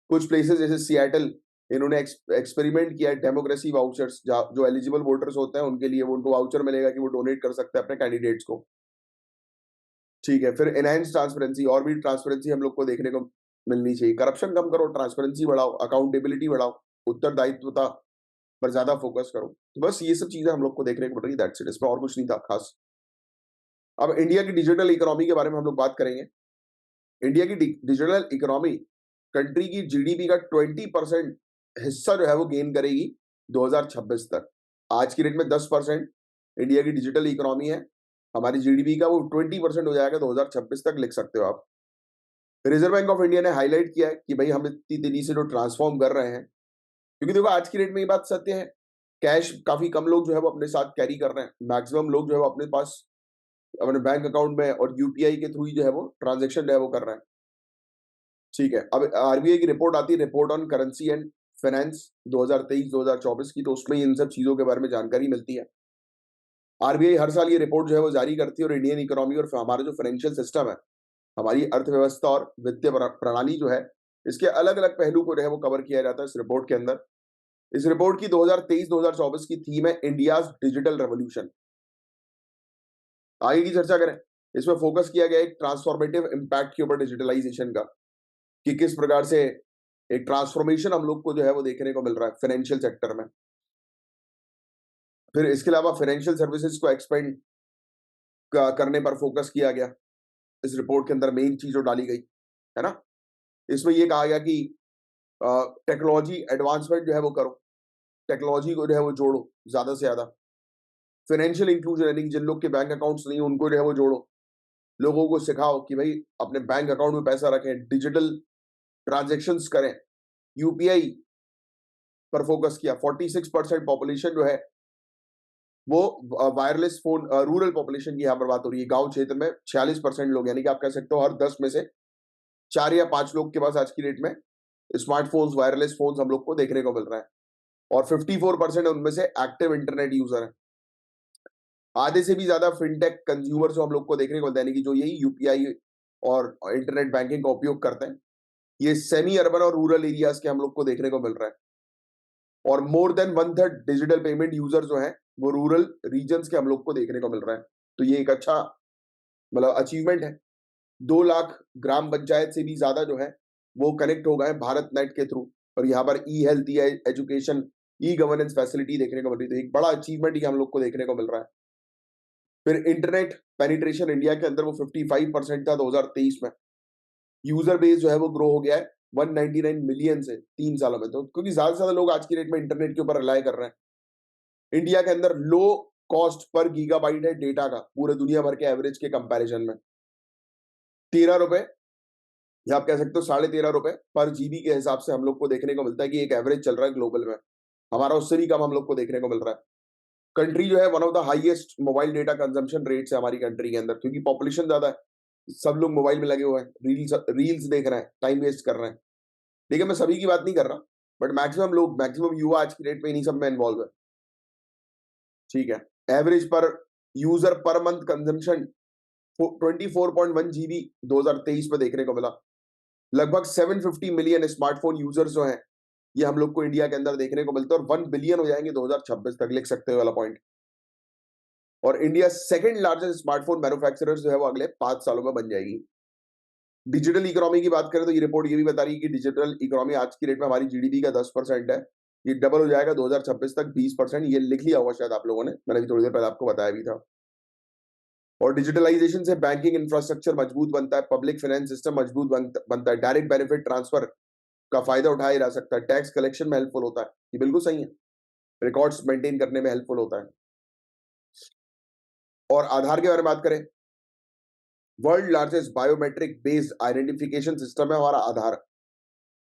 कुछ प्लेसेस जैसे सिएटल, इन्होंने एक्सपेरिमेंट किया है डेमोक्रेसी वाउचर्स, जो एलिजिबल वोटर्स होते हैं उनके लिए वो उनको वाउचर मिलेगा कि वो डोनेट कर सकते हैं अपने कैंडिडेट्स को, ठीक है? फिर एनहांस ट्रांसपेरेंसी, और भी ट्रांसपेरेंसी हम लोग को देखने को मिलनी चाहिए। करप्शन कम करो, ट्रांसपेरेंसी बढ़ाओ, अकाउंटेबिलिटी बढ़ाओ, उत्तरदायित्वता पर ज्यादा फोकस करो। तो बस ये सब चीजें हम लोग को देखने को मिल रही है, दैट्स इट। इसमें और कुछ नहीं था खास। अब इंडिया की डिजिटल इकोनॉमी के बारे में हम लोग बात करेंगे। इंडिया की डिजिटल इकोनॉमी कंट्री की जीडीपी का 20% हिस्सा जो है वो गेन करेगी 2026 तक। आज की डेट में 10% इंडिया की डिजिटल इकोनॉमी है, हमारी जीडीपी का वो 20% हो जाएगा 2026 तक, लिख सकते हो आप। रिजर्व बैंक ऑफ इंडिया ने हाईलाइट किया है कि भाई हम इतनी तेजी से जो ट्रांसफॉर्म कर रहे हैं, क्योंकि देखो आज की डेट में ये बात सत्य है, कैश काफी कम लोग जो है वो अपने साथ कैरी कर रहे हैं। मैक्सिमम लोग जो है वो अपने पास अपने बैंक अकाउंट में और यूपीआई के थ्रू ही जो है वो ट्रांजेक्शन जो है वो कर रहे हैं, ठीक है? अब आरबीआई की रिपोर्ट आती है, report on currency and finance 2023-2024 की, तो उसमें इन सब चीजों के बारे में जानकारी मिलती है। आरबीआई हर साल ये रिपोर्ट जो है वो जारी करती है, और इंडियन इकोनॉमी और हमारा जो फाइनेंशियल सिस्टम है, हमारी अर्थव्यवस्था और वित्तीय प्रणाली जो है, इसके अलग अलग पहलू को जो है वो कवर किया जाता है इस रिपोर्ट के अंदर। इस रिपोर्ट की 2023-2024 की थीम है इंडियाज डिजिटल रेवोल्यूशन। आगे की चर्चा करें, इसमें फोकस किया गया एक ट्रांसफॉर्मेटिव इम्पैक्ट के ऊपर डिजिटलाइजेशन का, कि किस प्रकार से एक ट्रांसफॉर्मेशन हम लोग को जो है वो देखने को मिल रहा है फाइनेंशियल सेक्टर में। फिर इसके अलावा फाइनेंशियल सर्विसेज को एक्सपेंड करने पर फोकस किया गया। इस रिपोर्ट के अंदर मेन चीज जो डाली गई है ना, इसमें ये कहा गया कि टेक्नोलॉजी एडवांसमेंट जो है वो करो, टेक्नोलॉजी को जो है वो जोड़ो ज्यादा से ज्यादा। फाइनेंशियल इंक्लूजन, यानी कि जिन लोग के बैंक अकाउंट्स नहीं उनको जो है वो जोड़ो, लोगों को सिखाओ कि भाई अपने बैंक अकाउंट में पैसा रखें, डिजिटल ट्रांजेक्शन्स करें। यूपीआई पर फोकस किया। 46% पॉपुलेशन जो है वो वायरलेस फोन, रूरल पॉपुलेशन की यहाँ पर बात हो रही है, गांव क्षेत्र में 46% लोग, यानी कि आप कह सकते हो हर 10 में से 4 या 5 लोग के पास आज की डेट में स्मार्टफोन्स, वायरलेस फोन्स हम लोग को देखने को मिल रहा है। और 54% उनमें से एक्टिव इंटरनेट यूजर है। आधे से भी ज्यादा फिनटेक कंज्यूमर जो हम लोग को देखने को मिलता है, यानी कि जो यही यूपीआई और इंटरनेट बैंकिंग का उपयोग करते हैं, ये सेमी अर्बन और रूरल एरियाज के हम लोग को देखने को मिल रहा है। और more than 1/3 digital payment user जो है वो रूरल रीजन्स के हम लोग को देखने को मिल रहा है। तो ये एक अच्छा मतलब अचीवमेंट है। 2 लाख ग्राम पंचायत से भी ज्यादा जो है वो कनेक्ट हो गए भारत नेट के थ्रू, और यहाँ पर ई हेल्थ, ई एजुकेशन, ई गवर्नेंस फैसिलिटी देखने को मिल रही है। तो एक बड़ा अचीवमेंट ही हम लोग को देखने को मिल रहा है। फिर इंटरनेट पेनिट्रेशन इंडिया के अंदर वो 55% था 2023 में। यूजर बेस जो है वो ग्रो हो गया है 199 मिलियन से 3 सालों में। तो क्योंकि ज्यादा से ज्यादा लोग आज की डेट में इंटरनेट के ऊपर रिलाय कर रहे हैं। इंडिया के अंदर लो कॉस्ट पर गीगाबाइट है डेटा का, पूरे दुनिया भर के एवरेज के कंपैरिजन में 13 रुपए, या आप कह सकते हो 13.5 रुपए पर जीबी के हिसाब से हम लोग को देखने को मिलता है कि एक एवरेज चल रहा है ग्लोबल में। हमारा उससे भी कम हम लोग को देखने को मिल रहा है। कंट्री जो है one of the highest mobile data consumption rates है हमारी कंट्री के अंदर, क्योंकि पॉपुलेशन ज्यादा है, सब लोग मोबाइल में लगे हुए हैं, रील्स रील्स देख रहे हैं, टाइम वेस्ट कर रहे हैं। देखिए मैं सभी की बात नहीं कर रहा, बट मैक्सिमम लोग, मैक्सिमम युवा आज की डेट में इन्हीं सब में इन्वॉल्व है, ठीक है? एवरेज पर user per month consumption 24.1 GB 2023 में देखने को मिला। लगभग 750 मिलियन स्मार्टफोन यूजर्स जो हैं ये हम लोग को इंडिया के अंदर देखने को मिलते हैं, और 1 बिलियन हो जाएंगे 2026 तक, लिख सकते हो वाला पॉइंट। और India second largest smartphone manufacturer जो है वो अगले 5 सालों में बन जाएगी। डिजिटल इकोनॉमी की बात करें तो ये रिपोर्ट ये भी बता रही है कि डिजिटल इकोनॉमी आज की डेट में हमारी जीडीपी का 10% है, ये डबल हो जाएगा 2026 तक 20%। ये लिख लिया होगा शायद आप लोगों ने, मैंने भी थोड़ी देर पहले आपको बताया भी था। और डिजिटलाइजेशन से बैंकिंग इंफ्रास्ट्रक्चर मजबूत बनता है, पब्लिक फाइनेंस सिस्टम मजबूत बनता है, डायरेक्ट बेनिफिट ट्रांसफर का फायदा उठाया जा सकता है, टैक्स कलेक्शन में हेल्पफुल होता है, ये बिल्कुल सही है, रिकॉर्ड्स मेंटेन करने में हेल्पफुल होता है। और आधार के बारे में बात करें, world largest biometric based identification system है हमारा आधार।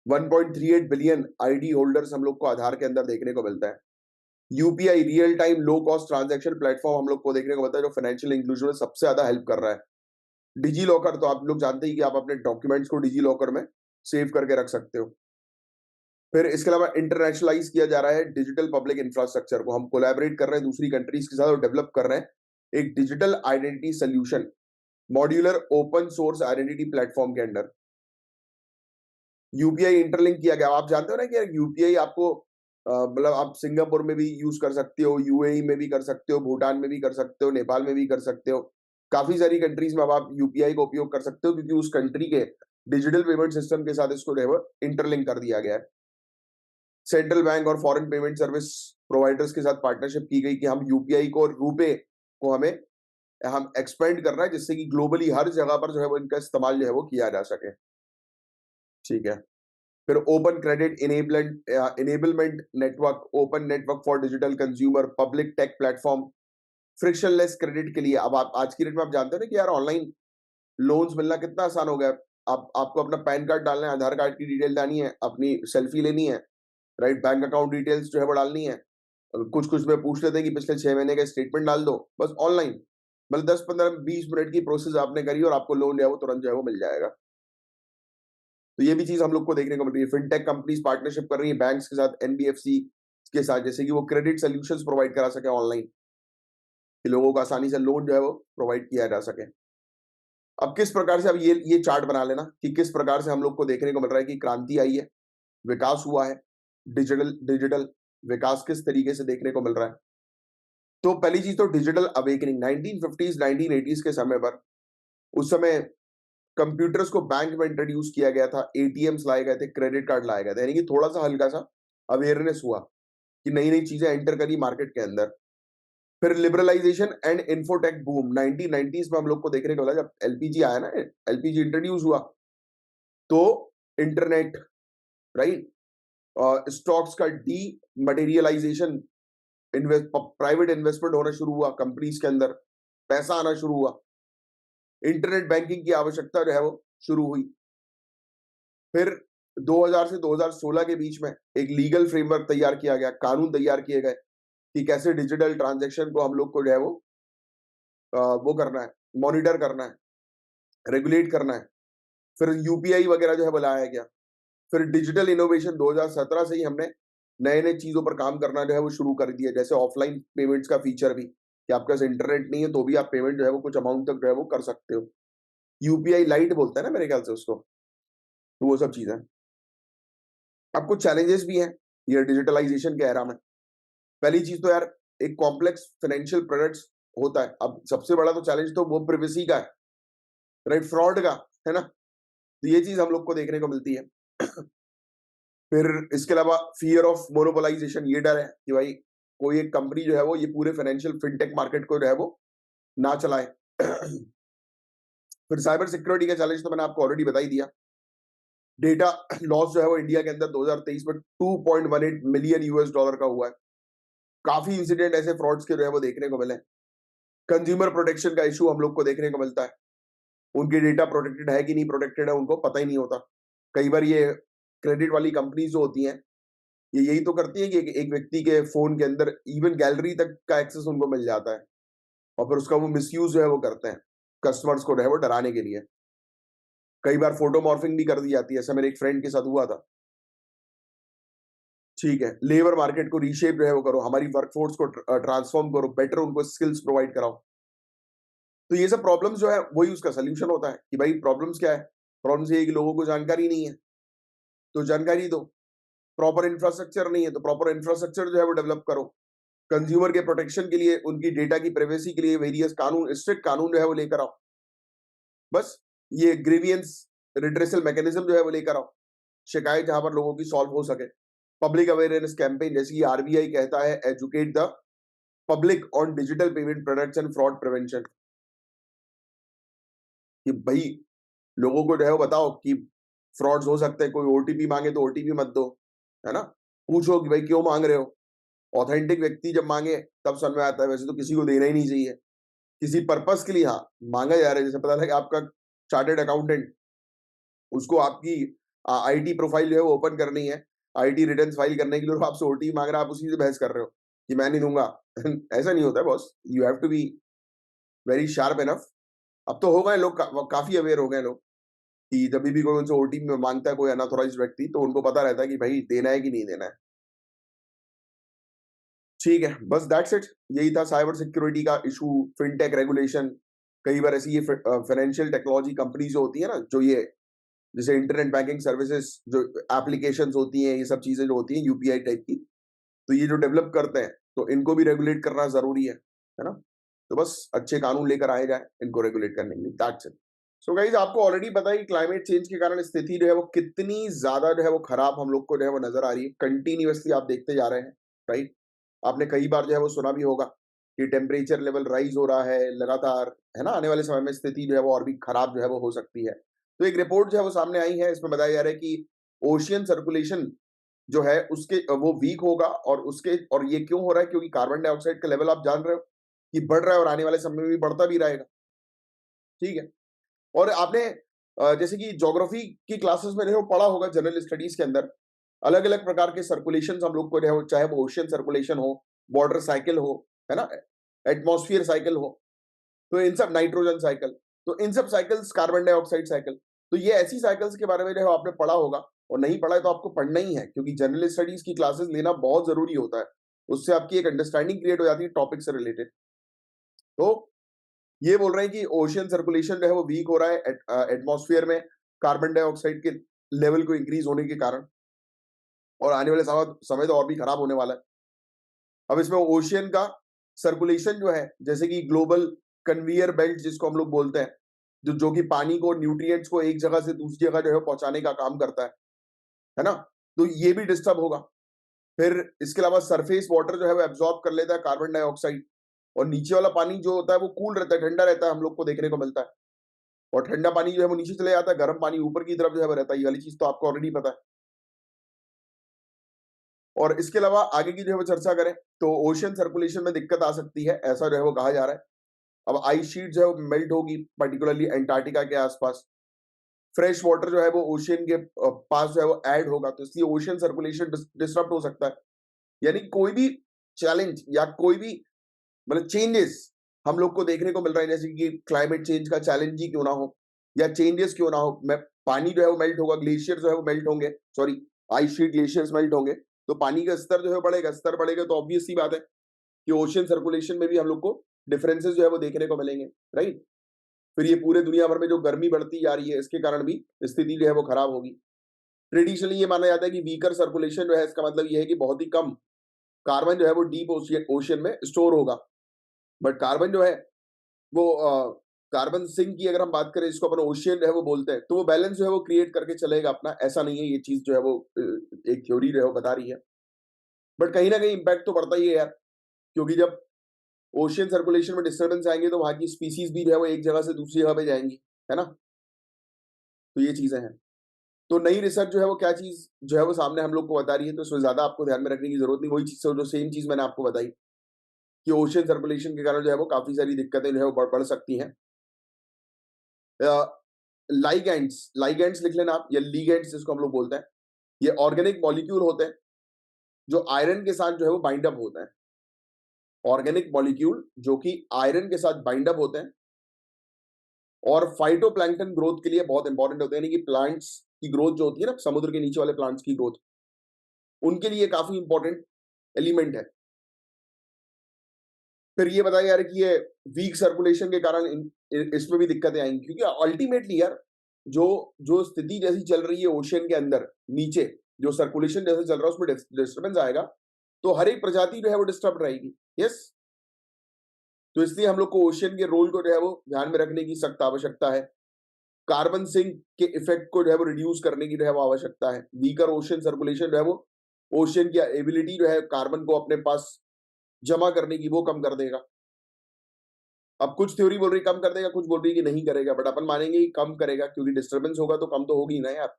1.38 बिलियन आईडी होल्डर्स हम लोग को आधार के अंदर देखने को मिलता है। UPI real time low cost transaction platform हम लोग को देखने को मिलता है, जो फाइनेंशियल इंक्लूजन में सबसे ज्यादा हेल्प कर रहा है। डिजी लॉकर, तो आप लोग जानते ही कि आप अपने डॉक्यूमेंट्स को डिजी लॉकर में सेव करके रख सकते हो। फिर इसके अलावा इंटरनेशनलाइज किया जा रहा है डिजिटल पब्लिक इंफ्रास्ट्रक्चर को, हम कोलैबोरेट कर रहे हैं दूसरी कंट्रीज के साथ और डेवलप कर रहे हैं एक digital identity solution, modular open source identity platform के अंडर। यूपीआई इंटरलिंक किया गया। आप जानते हो ना कि यूपीआई आपको मतलब आप सिंगापुर में भी यूज कर सकते हो, यूएई में भी कर सकते हो, भूटान में भी कर सकते हो, नेपाल में भी कर सकते हो। काफी सारी कंट्रीज में अब आप यूपीआई का उपयोग कर सकते हो, क्योंकि उस कंट्री के डिजिटल पेमेंट सिस्टम के साथ इसको जो है वो इंटरलिंक कर दिया गया है। सेंट्रल बैंक और फॉरेन पेमेंट सर्विस प्रोवाइडर्स के साथ पार्टनरशिप की गई कि हम यूपीआई को और रुपे को हम एक्सपेंड कर रहा है, जिससे कि ग्लोबली हर जगह पर जो है वो इनका इस्तेमाल जो है वो किया जा सके। ठीक है। फिर open credit enablement network, open network for digital consumer, public take platform, frictionless credit के लिए। अब आप आज की डेट में आप जानते हो ना कि यार ऑनलाइन लोन्स मिलना कितना आसान हो गया है। आप आपको अपना पैन कार्ड डालना है, आधार कार्ड की डिटेल डालनी है, अपनी सेल्फी लेनी है, राइट, बैंक अकाउंट डिटेल्स जो है वो डालनी है। कुछ कुछ में पूछ लेते हैं कि पिछले 6 महीने का स्टेटमेंट डाल दो, बस ऑनलाइन, मतलब 10 15 20 मिनट की प्रोसेस आपने करी और आपको लोन जो है वो तुरंत जो है वो मिल जाएगा। तो ये भी चीज हम लोग को देखने को मिल रही है। फिनटेक कंपनीज पार्टनरशिप कर रही है बैंक्स के साथ, एनबीएफसी के साथ, जैसे कि वो क्रेडिट सोल्यूशंस प्रोवाइड करा सके ऑनलाइन, कि लोगों को आसानी से लोन जो है वो प्रोवाइड किया जा सके। अब किस प्रकार से, अब ये चार्ट बना लेना कि किस प्रकार से हम लोग को देखने को मिल रहा है कि क्रांति आई है, विकास हुआ है, डिजिटल डिजिटल विकास किस तरीके से देखने को मिल रहा है। तो पहली चीज तो डिजिटल अवेकनिंग 1950s 1980s के समय पर, उस समय कंप्यूटर्स को बैंक में इंट्रोड्यूस किया गया था, एटीएम्स लाए गए थे, क्रेडिट कार्ड लाया गया था, यानी कि थोड़ा सा हल्का सा अवेयरनेस हुआ कि नई नई चीजें एंटर करी मार्केट के अंदर। फिर liberalisation and infotech boom 1990s में हम लोग को देखने को मिला, जब एलपीजी आया ना, एलपीजी इंट्रोड्यूस हुआ, तो इंटरनेट, राइट, स्टॉक्स का डी मटेरियलाइजेशन, प्राइवेट इन्वेस्टमेंट होना शुरू हुआ कंपनीज के अंदर, पैसा आना शुरू हुआ, इंटरनेट बैंकिंग की आवश्यकता जो है वो शुरू हुई। फिर 2000 से 2016 के बीच में एक लीगल फ्रेमवर्क तैयार किया गया, कानून तैयार किए गए कि कैसे डिजिटल ट्रांजैक्शन को हम लोग को जो है वो करना है, मॉनिटर करना है, रेगुलेट करना है। फिर यूपीआई वगैरह जो है बनाया गया। फिर डिजिटल इनोवेशन 2017 से ही हमने नए नए चीजों पर काम करना जो है वो शुरू कर दिया, जैसे ऑफलाइन पेमेंट्स का फीचर भी, कि आपके पास इंटरनेट नहीं है तो भी आप पेमेंट जो है वो कुछ अमाउंट तक जो है वो कर सकते हो। यूपीआई लाइट बोलते हैं ना मेरे ख्याल से उसको, तो वो सब चीजें। अब कुछ चैलेंजेस भी हैं ये डिजिटलाइजेशन के एरा में। पहली चीज तो यार, एक कॉम्प्लेक्स फाइनेंशियल प्रोडक्ट्स होता है। अब सबसे बड़ा तो चैलेंज तो वो प्रिवेसी का है, राइट, फ्रॉड का, है ना। तो ये चीज हम लोग को देखने को मिलती है। फिर इसके अलावा फियर ऑफ मोनोपोलाइजेशन, ये डर है कि भाई कोई एक कंपनी जो है वो ये पूरे फाइनेंशियल फिनटेक मार्केट को जो है वो ना चलाए। फिर साइबर सिक्योरिटी का चैलेंज तो मैंने आपको ऑलरेडी बता ही दिया। डेटा लॉस जो है वो इंडिया के अंदर 2023 में 2.18 मिलियन यूएस डॉलर का हुआ है। काफी इंसिडेंट ऐसे फ्रॉड्स के जो है वो देखने को मिले। कंज्यूमर प्रोटेक्शन का इशू हम लोग को देखने को मिलता है, उनके डेटा प्रोटेक्टेड है कि नहीं प्रोटेक्टेड है उनको पता ही नहीं होता। कई बार ये क्रेडिट वाली कंपनीज जो होती हैं, ये यही तो करती है कि एक व्यक्ति के फोन के अंदर इवन गैलरी तक का एक्सेस उनको मिल जाता है, और फिर उसका वो मिसयूज जो है वो करते हैं कस्टमर्स को जो है वो डराने के लिए। कई बार फोटो मॉर्फिंग भी कर दी जाती है, ऐसा मेरे एक फ्रेंड के साथ हुआ था। ठीक है, लेबर मार्केट को रीशेप जो है वो करो, हमारी वर्कफोर्स को ट्रांसफॉर्म करो, बेटर उनको स्किल्स प्रोवाइड कराओ। तो ये सब प्रॉब्लम्स जो है वही उसका सोल्यूशन होता है कि भाई प्रॉब्लम्स क्या है। प्रॉब्लम्स ये है कि लोगों को जानकारी नहीं है, तो जानकारी दो। प्रॉपर इंफ्रास्ट्रक्चर नहीं है तो प्रॉपर इंफ्रास्ट्रक्चर जो है वो डेवलप करो। कंज्यूमर के प्रोटेक्शन के लिए, उनकी डेटा की प्राइवेसी के लिए वेरियस कानून, स्ट्रिक्ट कानून जो है वो लेकर आओ। बस ये ग्रीवियंस रिड्रेसल मैकेनिज्म जो है वो लेकर आओ, शिकायत जहां पर लोगों की सॉल्व हो सके। पब्लिक अवेयरनेस कैंपेन, जैसे कि आरबीआई कहता है, educate the public on digital payment products and fraud prevention, कि भाई लोगों को जो है वो बताओ कि फ्रॉड्स हो सकते हैं। कोई ओटीपी मांगे तो ओटीपी मत दो, है ना। पूछो कि भाई क्यों मांग रहे हो। ऑथेंटिक व्यक्ति जब मांगे तब समझ में आता है, वैसे तो किसी को देना ही नहीं चाहिए। किसी पर्पस के लिए हाँ, मांगा जा रहा है। जैसे पता लगा आपका चार्टर्ड अकाउंटेंट, उसको आपकी आईटी प्रोफाइल जो है वो ओपन करनी है, आईटी रिटर्न्स फाइल करने के लिए, और आपसे ओटीपी मांग रहा है, आप उसी से बहस कर रहे हो कि मैं नहीं दूंगा। ऐसा नहीं होता है boss, you have to be very sharp enough. अब तो हो गए लोग, काफी अवेयर हो गए लोग कि जब भी कोई उनसे ओटीपी मांगता है कोई अनऑथराइज्ड व्यक्ति, तो उनको पता रहता है कि भाई देना है कि नहीं देना है। ठीक है, बस दैट्स इट। यही था साइबर सिक्योरिटी का इशू, फिनटेक रेगुलेशन। कई बार ऐसी ये फाइनेंशियल टेक्नोलॉजी कंपनीज जो होती है ना, जो ये जैसे इंटरनेट बैंकिंग सर्विसेज, जो एप्लीकेशंस होती हैं, ये सब चीजें जो होती हैं यूपीआई टाइप की, तो ये जो डेवलप करते हैं, तो इनको भी रेगुलेट करना जरूरी है ना? तो बस अच्छे कानून लेकर आए जाए इनको रेगुलेट करने के लिए, दैट्स इट। सो गाइस, आपको ऑलरेडी पता है कि क्लाइमेट चेंज के कारण स्थिति जो है वो कितनी ज्यादा जो है वो खराब हम लोग को जो है वो नजर आ रही है, कंटिन्यूअसली आप देखते जा रहे हैं, राइट? आपने कई बार जो है वो सुना भी होगा कि टेम्परेचर लेवल राइज हो रहा है लगातार, है ना? आने वाले समय में स्थिति जो है वो और भी खराब जो है वो हो सकती है। तो एक रिपोर्ट जो है वो सामने आई है, इसमें बताया जा रहा है कि ओशियन सर्कुलेशन जो है उसके वो वीक होगा, और ये क्यों हो रहा है? क्योंकि कार्बन डाइऑक्साइड का लेवल आप जान रहे हो कि बढ़ रहा है, और आने वाले समय में भी बढ़ता भी रहेगा, ठीक है? और आपने जैसे कि ज्योग्राफी की क्लासेस में जो है वो पढ़ा होगा, जनरल स्टडीज के अंदर अलग अलग प्रकार के सर्कुलेशन हम लोग को जो है चाहे वो ओशियन सर्कुलेशन हो, वाटर साइकिल हो, है ना, एटमॉस्फेयर साइकिल हो, तो इन सब नाइट्रोजन साइकिल, तो इन सब साइकिल्स, कार्बन डाइऑक्साइड साइकिल, तो ये ऐसी साइकिल्स के बारे में जो है आपने पढ़ा होगा, और नहीं पढ़ा है तो आपको पढ़ना ही है, क्योंकि जनरल स्टडीज की क्लासेस लेना बहुत जरूरी होता है। उससे आपकी एक अंडरस्टैंडिंग क्रिएट हो जाती है टॉपिक से रिलेटेड। तो ये बोल रहे हैं कि ओशियन सर्कुलेशन जो है वो वीक हो रहा है एटमॉस्फेयर में कार्बन डाइऑक्साइड के लेवल को इंक्रीज होने के कारण, और आने वाले समय तो और भी खराब होने वाला है। अब इसमें ओशियन का सर्कुलेशन जो है, जैसे कि ग्लोबल कन्वेयर बेल्ट जिसको हम लोग बोलते हैं, जो कि पानी को, न्यूट्रिएंट्स को एक जगह से दूसरी जगह जो है पहुंचाने का काम करता है ना? तो ये भी डिस्टर्ब होगा। फिर इसके अलावा सरफेस वाटर जो है वो एब्जॉर्ब कर लेता है कार्बन डाइऑक्साइड, और नीचे वाला पानी जो होता है वो कूल रहता है, ठंडा रहता है, हम लोग को देखने को मिलता है। और ठंडा पानी जो है वो नीचे चले जाता है, गर्म पानी ऊपर की तरफ जो है वो रहता है। ये वाली चीज तो आपको ऑलरेडी पता है। और इसके अलावा आगे की जो है वो चर्चा करें, तो ओशियन सर्कुलेशन में दिक्कत आ सकती है, ऐसा जो है वो कहा जा रहा है। अब आइस शीट जो है वो मेल्ट होगी, पर्टिकुलरली एंटार्क्टिका के आसपास। फ्रेश वाटर जो है वो ओशियन के पास जो है वो ऐड होगा, तो इसलिए ओशियन सर्कुलेशन डिस्टर्ब हो सकता है। यानी कोई भी चैलेंज या कोई भी मतलब चेंजेस हम लोग को देखने को मिल रहा है, जैसे कि क्लाइमेट चेंज का चैलेंज ही क्यों ना हो, या चेंजेस क्यों ना हो, मैं पानी जो है वो मेल्ट होगा, ग्लेशियर जो है वो मेल्ट होंगे, sorry, ice sheet glaciers melt होंगे, तो पानी का स्तर जो है बढ़ेगा, स्तर बढ़ेगा तो ऑब्वियस सी बात है कि ओशियन सर्कुलेशन में भी हम लोग को डिफरेंसेस जो है वो देखने को मिलेंगे, राइट? फिर ये पूरे दुनिया भर में जो गर्मी बढ़ती जा रही है, इसके कारण भी स्थिति जो है वो खराब होगी। ट्रेडिशनली ये माना जाता है कि वीकर सर्कुलेशन जो है, इसका मतलब ये है कि बहुत ही कम कार्बन जो है वो डीप ओशियन में स्टोर होगा। बट कार्बन जो है वो कार्बन सिंक की अगर हम बात करें, जिसको अपन ओशियन जो है वो बोलते हैं, तो वो बैलेंस जो है वो क्रिएट करके चलेगा अपना। ऐसा नहीं है, ये चीज जो है वो एक थ्योरी जो है वो बता रही है, बट कहीं ना कहीं इम्पैक्ट तो पड़ता ही है यार, क्योंकि जब ओशियन सर्कुलेशन में डिस्टर्बेंस आएंगे तो वहां की स्पीसीज भी जो है वो एक जगह से दूसरी जगह पे जाएंगी, है ना? तो ये चीजें हैं। तो नई रिसर्च जो है वो क्या चीज जो है वो सामने हम लोग को बता रही है, तो इसमें ज्यादा आपको ध्यान में रखने की जरूरत नहीं। वही चीज जो सेम चीज मैंने आपको बताई कि ओशियन सर्कुलेशन के कारण जो है वो काफी सारी दिक्कतें जो है वो बढ़ सकती हैं। लाइगैंड्स, लाइगैंड्स लिख लेना आप, या लीगैंड्स जिसको हम लोग बोलते हैं। ये ऑर्गेनिक मॉलिक्यूल होते हैं जो आयरन के साथ जो है वो बाइंड अप होते हैं। ऑर्गेनिक मॉलिक्यूल जो कि आयरन के साथ बाइंड अप होते हैं, और फाइटोप्लैंक्टन ग्रोथ के लिए बहुत इंपॉर्टेंट होते हैं, यानी कि प्लांट्स की ग्रोथ जो होती है ना, समुद्र के नीचे वाले प्लांट्स की ग्रोथ, उनके लिए काफी इंपॉर्टेंट एलिमेंट है। फिर ये बताया यार कि ये वीक सर्कुलेशन के कारण इसमें भी दिक्कतें आएंगी, क्योंकि अल्टीमेटली यार जो जो स्थिति जैसी चल रही है ओशियन के अंदर नीचे, जो सर्कुलेशन जैसे चल रहा है उसमें डिस्टर्बेंस आएगा, तो हर एक प्रजाति जो है वो डिस्टर्ब रहेगी। यस, तो इसलिए हम लोग को ओशियन के रोल को जो है वो ध्यान में रखने की सख्त आवश्यकता है। कार्बन सिंक के इफेक्ट को जो है वो रिड्यूस करने की जो है वो आवश्यकता है। वीकर ओशियन सर्कुलेशन जो है वो ओशियन की एबिलिटी जो है कार्बन को अपने पास जमा करने की, वो कम कर देगा। अब कुछ थ्योरी बोल रही कम कर देगा, कुछ बोल रही कि नहीं करेगा, बट अपन मानेंगे कि कम करेगा, क्योंकि डिस्टर्बेंस होगा तो कम तो होगी ना यार,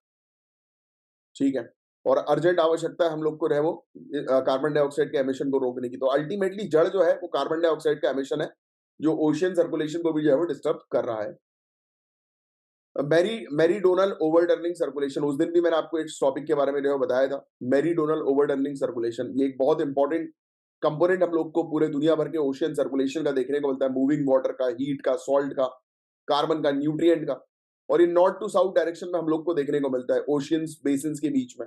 ठीक है? और अर्जेंट आवश्यकता है हम लोग को रहे वो कार्बन डाइऑक्साइड के एमिशन को रोकने की। तो अल्टीमेटली जड़ जो है वो कार्बन डाइऑक्साइड का एमिशन है, जो ओशियन सर्कुलेशन को भी जो है वो डिस्टर्ब कर रहा है। मेरीडोनल ओवरटर्निंग सर्कुलेशन, उस दिन भी मैंने आपको इस टॉपिक के बारे में जो है बताया था। मेरीडोनल ओवरटर्निंग सर्कुलेशन ये एक बहुत इंपॉर्टेंट कंपोनेंट हम लोग को पूरे दुनिया भर के ओशियन सर्कुलेशन का देखने को मिलता है, मूविंग वाटर का, हीट का, सॉल्ट का, कार्बन का, न्यूट्रिएंट का। और ये नॉर्थ टू साउथ डायरेक्शन में हम लोग को देखने को मिलता है ओशियंस बेसिन्स के बीच में,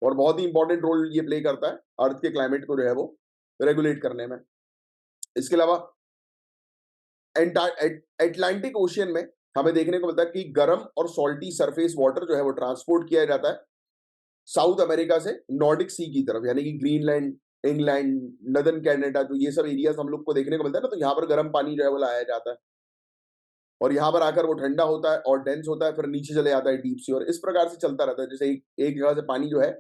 और बहुत ही इंपॉर्टेंट रोल ये प्ले करता है अर्थ के क्लाइमेट को जो है वो रेगुलेट करने में। इसके अलावा एटलांटिक ओशियन में हमें देखने को मिलता है कि गर्म और सॉल्टी सरफेस वाटर जो है वो ट्रांसपोर्ट किया जाता है साउथ अमेरिका से नॉर्डिक सी की तरफ, यानी कि ग्रीनलैंड, इंग्लैंड, नदर्न कनाडा, जो ये सब एरियाज हम लोग को देखने को मिलता है ना, तो यहाँ पर गर्म पानी जो है वो लाया जाता है और यहाँ पर आकर वो ठंडा होता है और डेंस होता है, फिर नीचे चले जाता है डीप सी, और इस प्रकार से चलता रहता है। जैसे एक जगह से पानी जो है,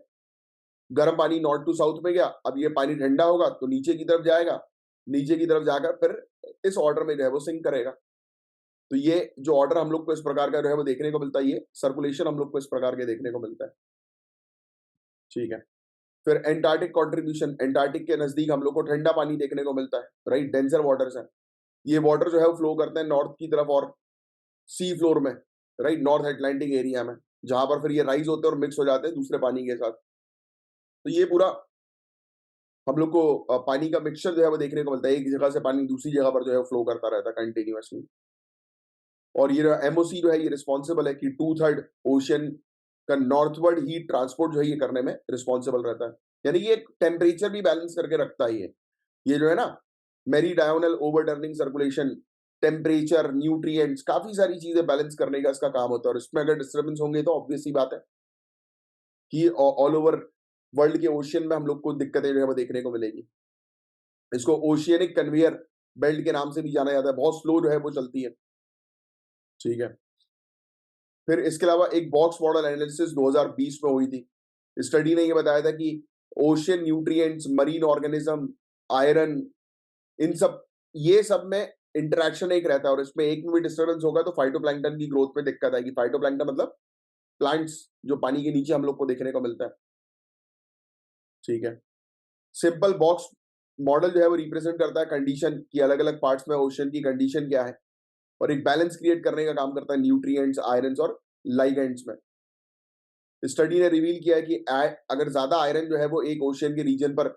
गर्म पानी नॉर्थ टू साउथ में गया, अब ये पानी ठंडा होगा तो नीचे की तरफ जाएगा, नीचे की तरफ जाकर फिर इस ऑर्डर में जो है वो सिंक करेगा। तो ये जो ऑर्डर हम लोग को इस प्रकार का जो है वो देखने को मिलता है, ये सर्कुलेशन हम लोग को इस प्रकार के देखने को मिलता है। ठीक है, फिर एंटार्क्टिक कंट्रीब्यूशन, एंटार्क्टिक के नजदीक हम लोग को ठंडा पानी देखने को मिलता है, राइट, डेंसर वाटर्स है। ये वाटर जो है वो फ्लो करते हैं नॉर्थ की तरफ और सी फ्लोर में, राइट, नॉर्थ अटलांटिक एरिया में, जहां पर फिर ये राइज होते हैं और मिक्स हो जाते हैं दूसरे पानी के साथ। तो ये पूरा हम लोग को पानी का मिक्सचर जो है वो देखने को मिलता है, एक जगह से पानी दूसरी जगह पर जो है फ्लो करता रहता है कंटिन्यूअसली। और ये एमओसी जो है ये रिस्पॉन्सिबल है कि 2/3 ओशियन का नॉर्थवर्ड हीट ट्रांसपोर्ट जो है ये करने में रिस्पॉन्सिबल रहता है, यानी ये टेम्परेचर भी बैलेंस करके रखता है। ये जो है ना, मेरीडायनल ओवरटर्निंग सर्कुलेशन, टेम्परेचर, न्यूट्रिएंट्स, काफी सारी चीजें बैलेंस करने का इसका काम होता है। और इसमें अगर डिस्टर्बेंस होंगे तो ऑब्वियस सी बात है कि ऑल ओवर वर्ल्ड के ओशियन में हम लोग को दिक्कतें जो है वो देखने को मिलेगी। इसको ओशियनिक कन्वेयर बेल्ट के नाम से भी जाना जाता है, बहुत स्लो जो है वो चलती है। ठीक है, फिर इसके अलावा एक बॉक्स मॉडल एनालिसिस 2020 में हुई थी। स्टडी ने ये बताया था कि ocean nutrients, marine organism, iron, इन सब, ये सब में इंटरेक्शन एक रहता है, और इसमें एक में भी डिस्टर्बेंस होगा तो फाइटोप्लैंक्टन की ग्रोथ में दिक्कत आएगी। फाइटोप्लैंक्टन मतलब प्लांट्स जो पानी के नीचे हम लोग को देखने को मिलता है। ठीक है, सिंपल बॉक्स मॉडल जो है वो रिप्रेजेंट करता है कंडीशन की, अलग अलग पार्ट्स में ओशन की कंडीशन क्या है, और एक बैलेंस क्रिएट करने का काम करता है न्यूट्रिएंट्स, आयरन्स और लाइगेंड्स में। स्टडी ने रिवील किया है कि अगर ज्यादा आयरन जो है वो एक ओशियन के रीजन पर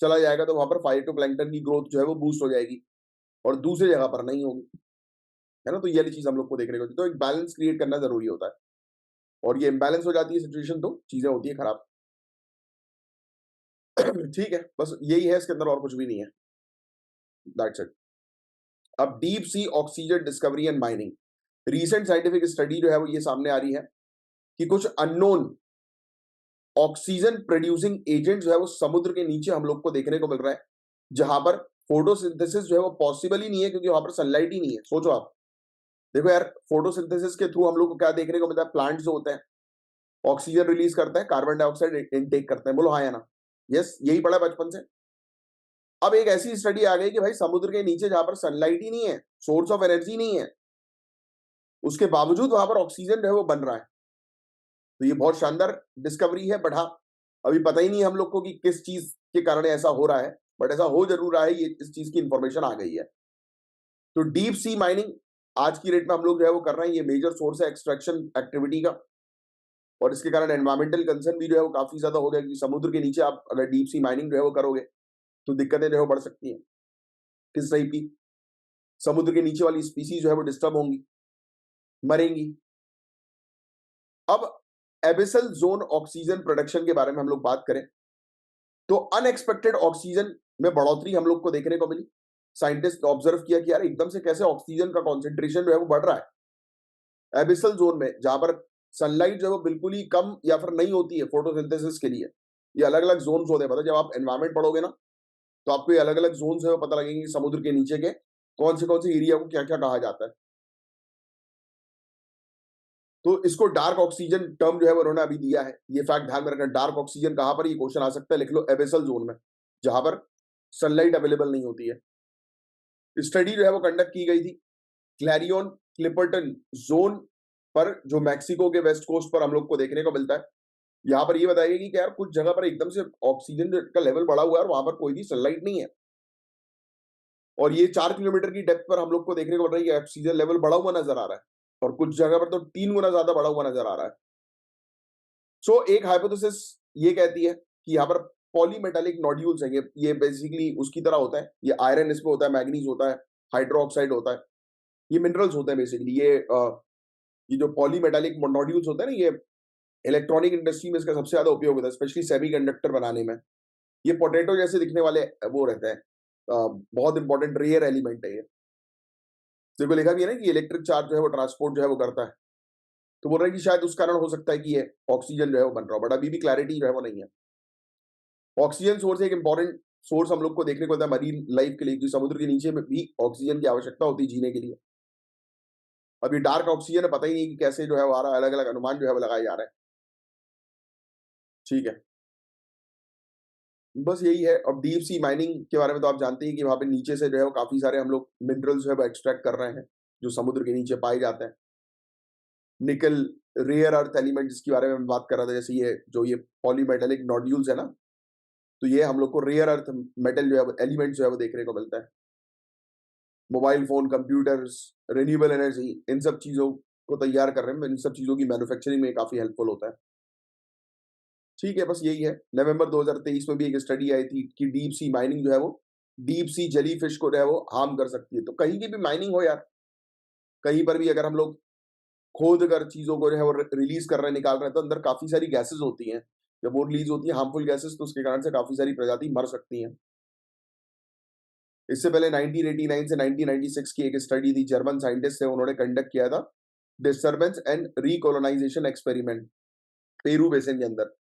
चला जाएगा तो वहां पर फाइटोप्लैंक्टन की ग्रोथ जो है वो बूस्ट हो जाएगी और दूसरी जगह पर नहीं होगी, है ना। तो ये वाली चीज हम लोग को देखने को मिलती है। तो एक बैलेंस क्रिएट करना जरूरी होता है, और ये इम्बैलेंस हो जाती है सिचुएशन तो चीजें होती है खराब। ठीक है, बस यही है, इसके अंदर और कुछ भी नहीं है। That's it. अब deep sea oxygen discovery and mining, recent scientific study जो है वो ये सामने आ रही है कि कुछ अननोन ऑक्सीजन प्रोड्यूसिंग एजेंट जो है वो समुद्र के नीचे हम लोग को देखने को मिल रहा है, जहां पर फोटोसिंथेसिस जो है वो पॉसिबल ही नहीं है, क्योंकि वहां पर सनलाइट ही नहीं है। सोचो आप, देखो यार, फोटोसिंथेसिस के थ्रू हम लोग को क्या देखने को मिलता है, प्लांट्स जो होते हैं ऑक्सीजन रिलीज करते हैं, कार्बन डाइऑक्साइड इनटेक करते हैं। बोलो हाँ या ना? यस, यही पढ़ा बचपन से। अब एक ऐसी स्टडी आ गई कि भाई समुद्र के नीचे जहां पर सनलाइट ही नहीं है, सोर्स ऑफ एनर्जी नहीं है, उसके बावजूद वहां पर ऑक्सीजन जो है वो बन रहा है। तो ये बहुत शानदार डिस्कवरी है, बट हाँ, अभी पता ही नहीं है हम लोग को कि किस चीज के कारण ऐसा हो रहा है, बट ऐसा हो जरूर रहा है, ये इस चीज की इंफॉर्मेशन आ गई है। तो डीप सी माइनिंग आज की डेट में हम लोग जो है वो कर रहे हैं, ये मेजर सोर्स है एक्सट्रैक्शन एक्टिविटी का, और इसके कारण एनवायरमेंटल कंसर्न भी जो है वो काफी ज्यादा हो गया, क्योंकि समुद्र के नीचे आप अगर डीप सी माइनिंग जो है वो करोगे तो दिक्कतें जो है बढ़ सकती हैं। किस टाइप की? समुद्र के नीचे वाली स्पीसीज जो है वो डिस्टर्ब होंगी, मरेंगी। अब एबिसल जोन ऑक्सीजन प्रोडक्शन के बारे में हम लोग बात करें तो अनएक्सपेक्टेड ऑक्सीजन में बढ़ोतरी हम लोग को देखने को मिली। साइंटिस्ट ने ऑब्जर्व किया कि यार एकदम से कैसे ऑक्सीजन का कॉन्सेंट्रेशन जो है वो बढ़ रहा है एबिसल जोन में, जहां पर सनलाइट जो है वो बिल्कुल ही कम या फिर नहीं होती है फोटोसिंथेसिस के लिए। ये अलग अलग जोन्स होते हैं, पता, जब आप एनवायरमेंट पढ़ोगे ना तो आपको ये अलग अलग जोन्स है वो पता लगेंगे समुद्र के नीचे के कौन से एरिया को क्या क्या कहा जाता है। तो इसको डार्क ऑक्सीजन टर्म जो है वो उन्होंने अभी दिया है। ये फैक्ट ध्यान में रखना, डार्क ऑक्सीजन कहां पर, ये क्वेश्चन आ सकता है, लिख लो एबिसल जोन में, जहां पर सनलाइट अवेलेबल नहीं होती है। स्टडी जो है वो कंडक्ट की गई थी क्लैरियन क्लिपर्टन जोन पर, जो मैक्सिको के वेस्ट कोस्ट पर हम लोग को देखने को मिलता है। यहाँ पर ये बताया गया कि यार कुछ जगह पर एकदम से ऑक्सीजन का लेवल बढ़ा हुआ है और वहां पर कोई भी सनलाइट नहीं है। और ये 4 किलोमीटर की डेप्थ पर हम लोग को देखने को मिल रहा है कि ऑक्सीजन लेवल बढ़ा हुआ नजर आ रहा है, और कुछ जगह पर तो 3 गुना ज्यादा बढ़ा हुआ नजर आ रहा है। सो एक हाइपोथेसिस ये कहती है कि यहाँ पर पॉलीमेटालिक नोड्यूल्स हैं, ये बेसिकली उसकी तरह होता है, ये आयरन इसमें होता है, मैग्नीज होता है, हाइड्रोक्साइड होता है, ये मिनरल्स होते हैं बेसिकली। ये जो पॉलीमेटालिक नोड्यूल्स होते हैं ना, ये इलेक्ट्रॉनिक इंडस्ट्री में इसका सबसे ज्यादा उपयोग होता है, स्पेशली सेमीकंडक्टर बनाने में। ये पोटैटो जैसे दिखने वाले वो रहते हैं, बहुत इंपॉर्टेंट रेयर एलिमेंट है ये। देखो लिखा भी है ना कि इलेक्ट्रिक चार्ज जो है वो ट्रांसपोर्ट जो है वो करता है, तो बोल रहे हैं कि शायद उस कारण हो सकता है कि ये ऑक्सीजन जो है वो बन रहा हो, बट अभी भी क्लैरिटी जो है वो नहीं है। ऑक्सीजन सोर्स एक इंपॉर्टेंट सोर्स हम लोग को देखने को मिलता है मरीन लाइफ के लिए, कि समुद्र के नीचे में भी ऑक्सीजन की आवश्यकता होती है जीने के लिए। अभी डार्क ऑक्सीजन है, पता ही नहीं कि कैसे जो है वो आ रहा है, अलग अलग अनुमान जो है वो लगाए जा रहे हैं। ठीक है, बस यही है। अब डीप सी माइनिंग के बारे में तो आप जानते हैं कि वहां पे नीचे से जो है वो काफी सारे हम लोग मिनरल्स जो है वो एक्सट्रैक्ट कर रहे हैं, जो समुद्र के नीचे पाए जाते हैं। निकल, रेयर अर्थ एलिमेंट जिसके बारे में मैं बात कर रहा था, जैसे ये पॉलीमेटेलिक नोड्यूल्स है ना, तो ये हम लोग को रेयर अर्थ मेटल जो है एलिमेंट जो है वो देखने को मिलता है। Mobile phone, computers, renewable energy, इन सब चीजों को तैयार कर रहे हैं, इन सब चीजों की मैन्युफैक्चरिंग में काफी हेल्पफुल होता है। ठीक है, बस यही है। नवंबर 2023 में भी एक स्टडी आई थी कि डीप सी माइनिंग जो है वो डीप सी जेली फिश को जो है वो हार्म कर सकती है। तो कहीं की भी माइनिंग हो यार, कहीं पर भी अगर हम लोग खोद कर चीजों को जो है वो रिलीज कर रहे हैं, निकाल रहे हैं, तो अंदर काफी सारी गैसेस होती हैं। जब वो रिलीज होती है हार्मफुल गैसेस, तो उसके कारण से काफी सारी प्रजाति मर सकती हैं। इससे पहले 1989 से 1996 की एक स्टडी थी, जर्मन साइंटिस्ट से उन्होंने कंडक्ट किया था, disturbance and recolonization experiment, Peru basin के अंदर।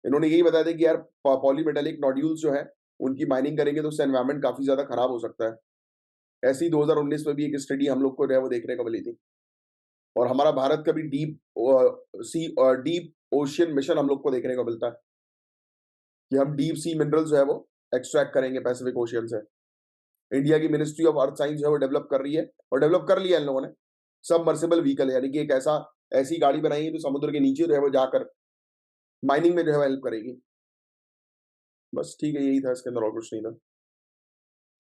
इन्होंने यही बताया था कि यार पॉलीमेटेलिक नोड्यूल्स जो है उनकी माइनिंग करेंगे तो उससे एनवायरमेंट काफी ज्यादा खराब हो सकता है। ऐसे ही 2019 में भी एक स्टडी हम लोग को जो है वो देखने को मिली थी। और हमारा भारत का भी डीप ओशियन मिशन हम लोग को देखने को मिलता है कि हम डीप सी मिनरल जो है वो एक्सट्रैक्ट करेंगे पैसिफिक ओशियन से। इंडिया की मिनिस्ट्री ऑफ अर्थ साइंस जो है वो डेवलप कर रही है, और डेवलप कर लिया इन लोगों ने। सबमर्सिबल व्हीकल है, यानी कि एक ऐसी गाड़ी बनाई है जो समुद्र के नीचे जो है वो जाकर माइनिंग में जो है हेल्प करेगी। बस ठीक है, यही था, इसके अंदर और कुछ नहीं था।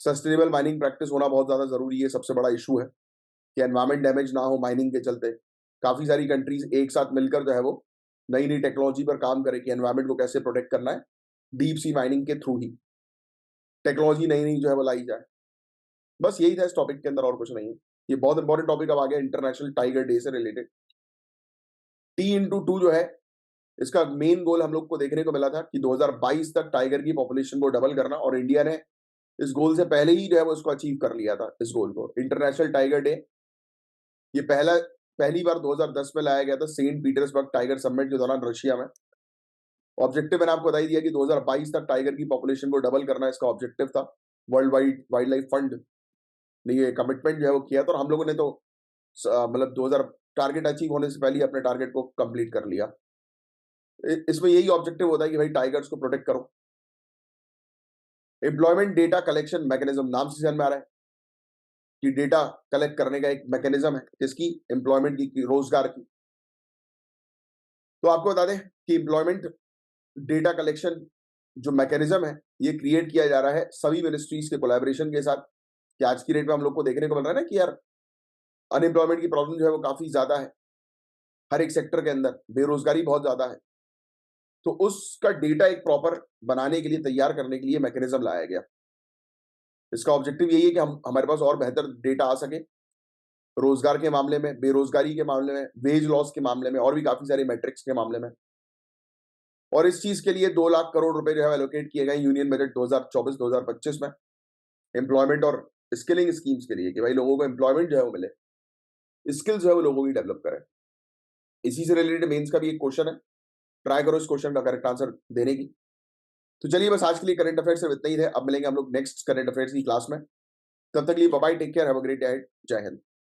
सस्टेनेबल माइनिंग प्रैक्टिस होना बहुत ज्यादा जरूरी है, सबसे बड़ा इशू है कि एनवायरमेंट डैमेज ना हो माइनिंग के चलते। काफी सारी कंट्रीज एक साथ मिलकर जो है वो नई नई टेक्नोलॉजी पर काम करे कि एनवायरमेंट को कैसे प्रोटेक्ट करना है, डीप सी माइनिंग के थ्रू ही टेक्नोलॉजी नई नई जो है वो लाई जाए। बस यही था इस टॉपिक के अंदर, और कुछ नहीं है। ये बहुत इंपॉर्टेंट टॉपिक अब आ गया इंटरनेशनल टाइगर डे से रिलेटेड। T x 2 जो है, इसका मेन गोल हम लोग को देखने को मिला था कि 2022 तक टाइगर की पॉपुलेशन को डबल करना, और इंडिया ने इस गोल से पहले ही जो है वो इसको अचीव कर लिया था। इस गोल को, इंटरनेशनल टाइगर डे, ये पहली बार 2010 में लाया गया था सेंट पीटर्सबर्ग टाइगर समिट के दौरान रशिया में। ऑब्जेक्टिव मैंने आपको बता ही दिया कि 2022 तक टाइगर की पॉपुलेशन को डबल करना इसका ऑब्जेक्टिव था। World wide wild life fund ने ये कमिटमेंट जो है वो किया था, और हम लोगों ने तो मतलब 2000 टारगेट अचीव होने से पहले ही अपने टारगेट को कंप्लीट कर लिया। इसमें यही ऑब्जेक्टिव होता है कि भाई टाइगर्स को प्रोटेक्ट करो। एम्प्लॉयमेंट डेटा कलेक्शन मैकेनिज्म, नाम से समझ में आ रहा है कि डेटा कलेक्ट करने का एक मैकेनिज्म है, किसकी, एम्प्लॉयमेंट की, रोजगार की। तो आपको बता दें कि एम्प्लॉयमेंट डेटा कलेक्शन जो मैकेनिज्म है, ये क्रिएट किया जा रहा है सभी मिनिस्ट्रीज के कोलैबोरेशन के साथ। कि आज की डेट में हम लोग को देखने को मिल रहा है ना कि यार अनएम्प्लॉयमेंट की प्रॉब्लम जो है वो काफी ज्यादा है, हर एक सेक्टर के अंदर बेरोजगारी बहुत ज्यादा है। तो उसका डेटा एक प्रॉपर बनाने के लिए, तैयार करने के लिए मैकेनिज्म लाया गया। इसका ऑब्जेक्टिव यही है कि हम हमारे पास और बेहतर डेटा आ सके, रोजगार के मामले में, बेरोजगारी के मामले में, वेज लॉस के मामले में, और भी काफी सारे मैट्रिक्स के मामले में। और इस चीज के लिए 2 लाख करोड़ रुपए जो है एलोकेट किए गए यूनियन बजट 2024-2025 में, एम्प्लॉयमेंट और स्किलिंग स्कीम्स के लिए, कि भाई लोगों को एम्प्लॉयमेंट जो है वो मिले, स्किल्स जो है वो लोगों की डेवलप करें। इसी से रिलेटेड मेंस का भी एक क्वेश्चन है, ट्राई करो इस क्वेश्चन का करेक्ट आंसर देने की। तो चलिए, बस आज के लिए करंट अफेयर्स सिर्फ इतना ही थे। अब मिलेंगे हम लोग नेक्स्ट करंट अफेयर्स की क्लास में। तब तक के लिए bye bye, take care, have a great day, जय हिंद।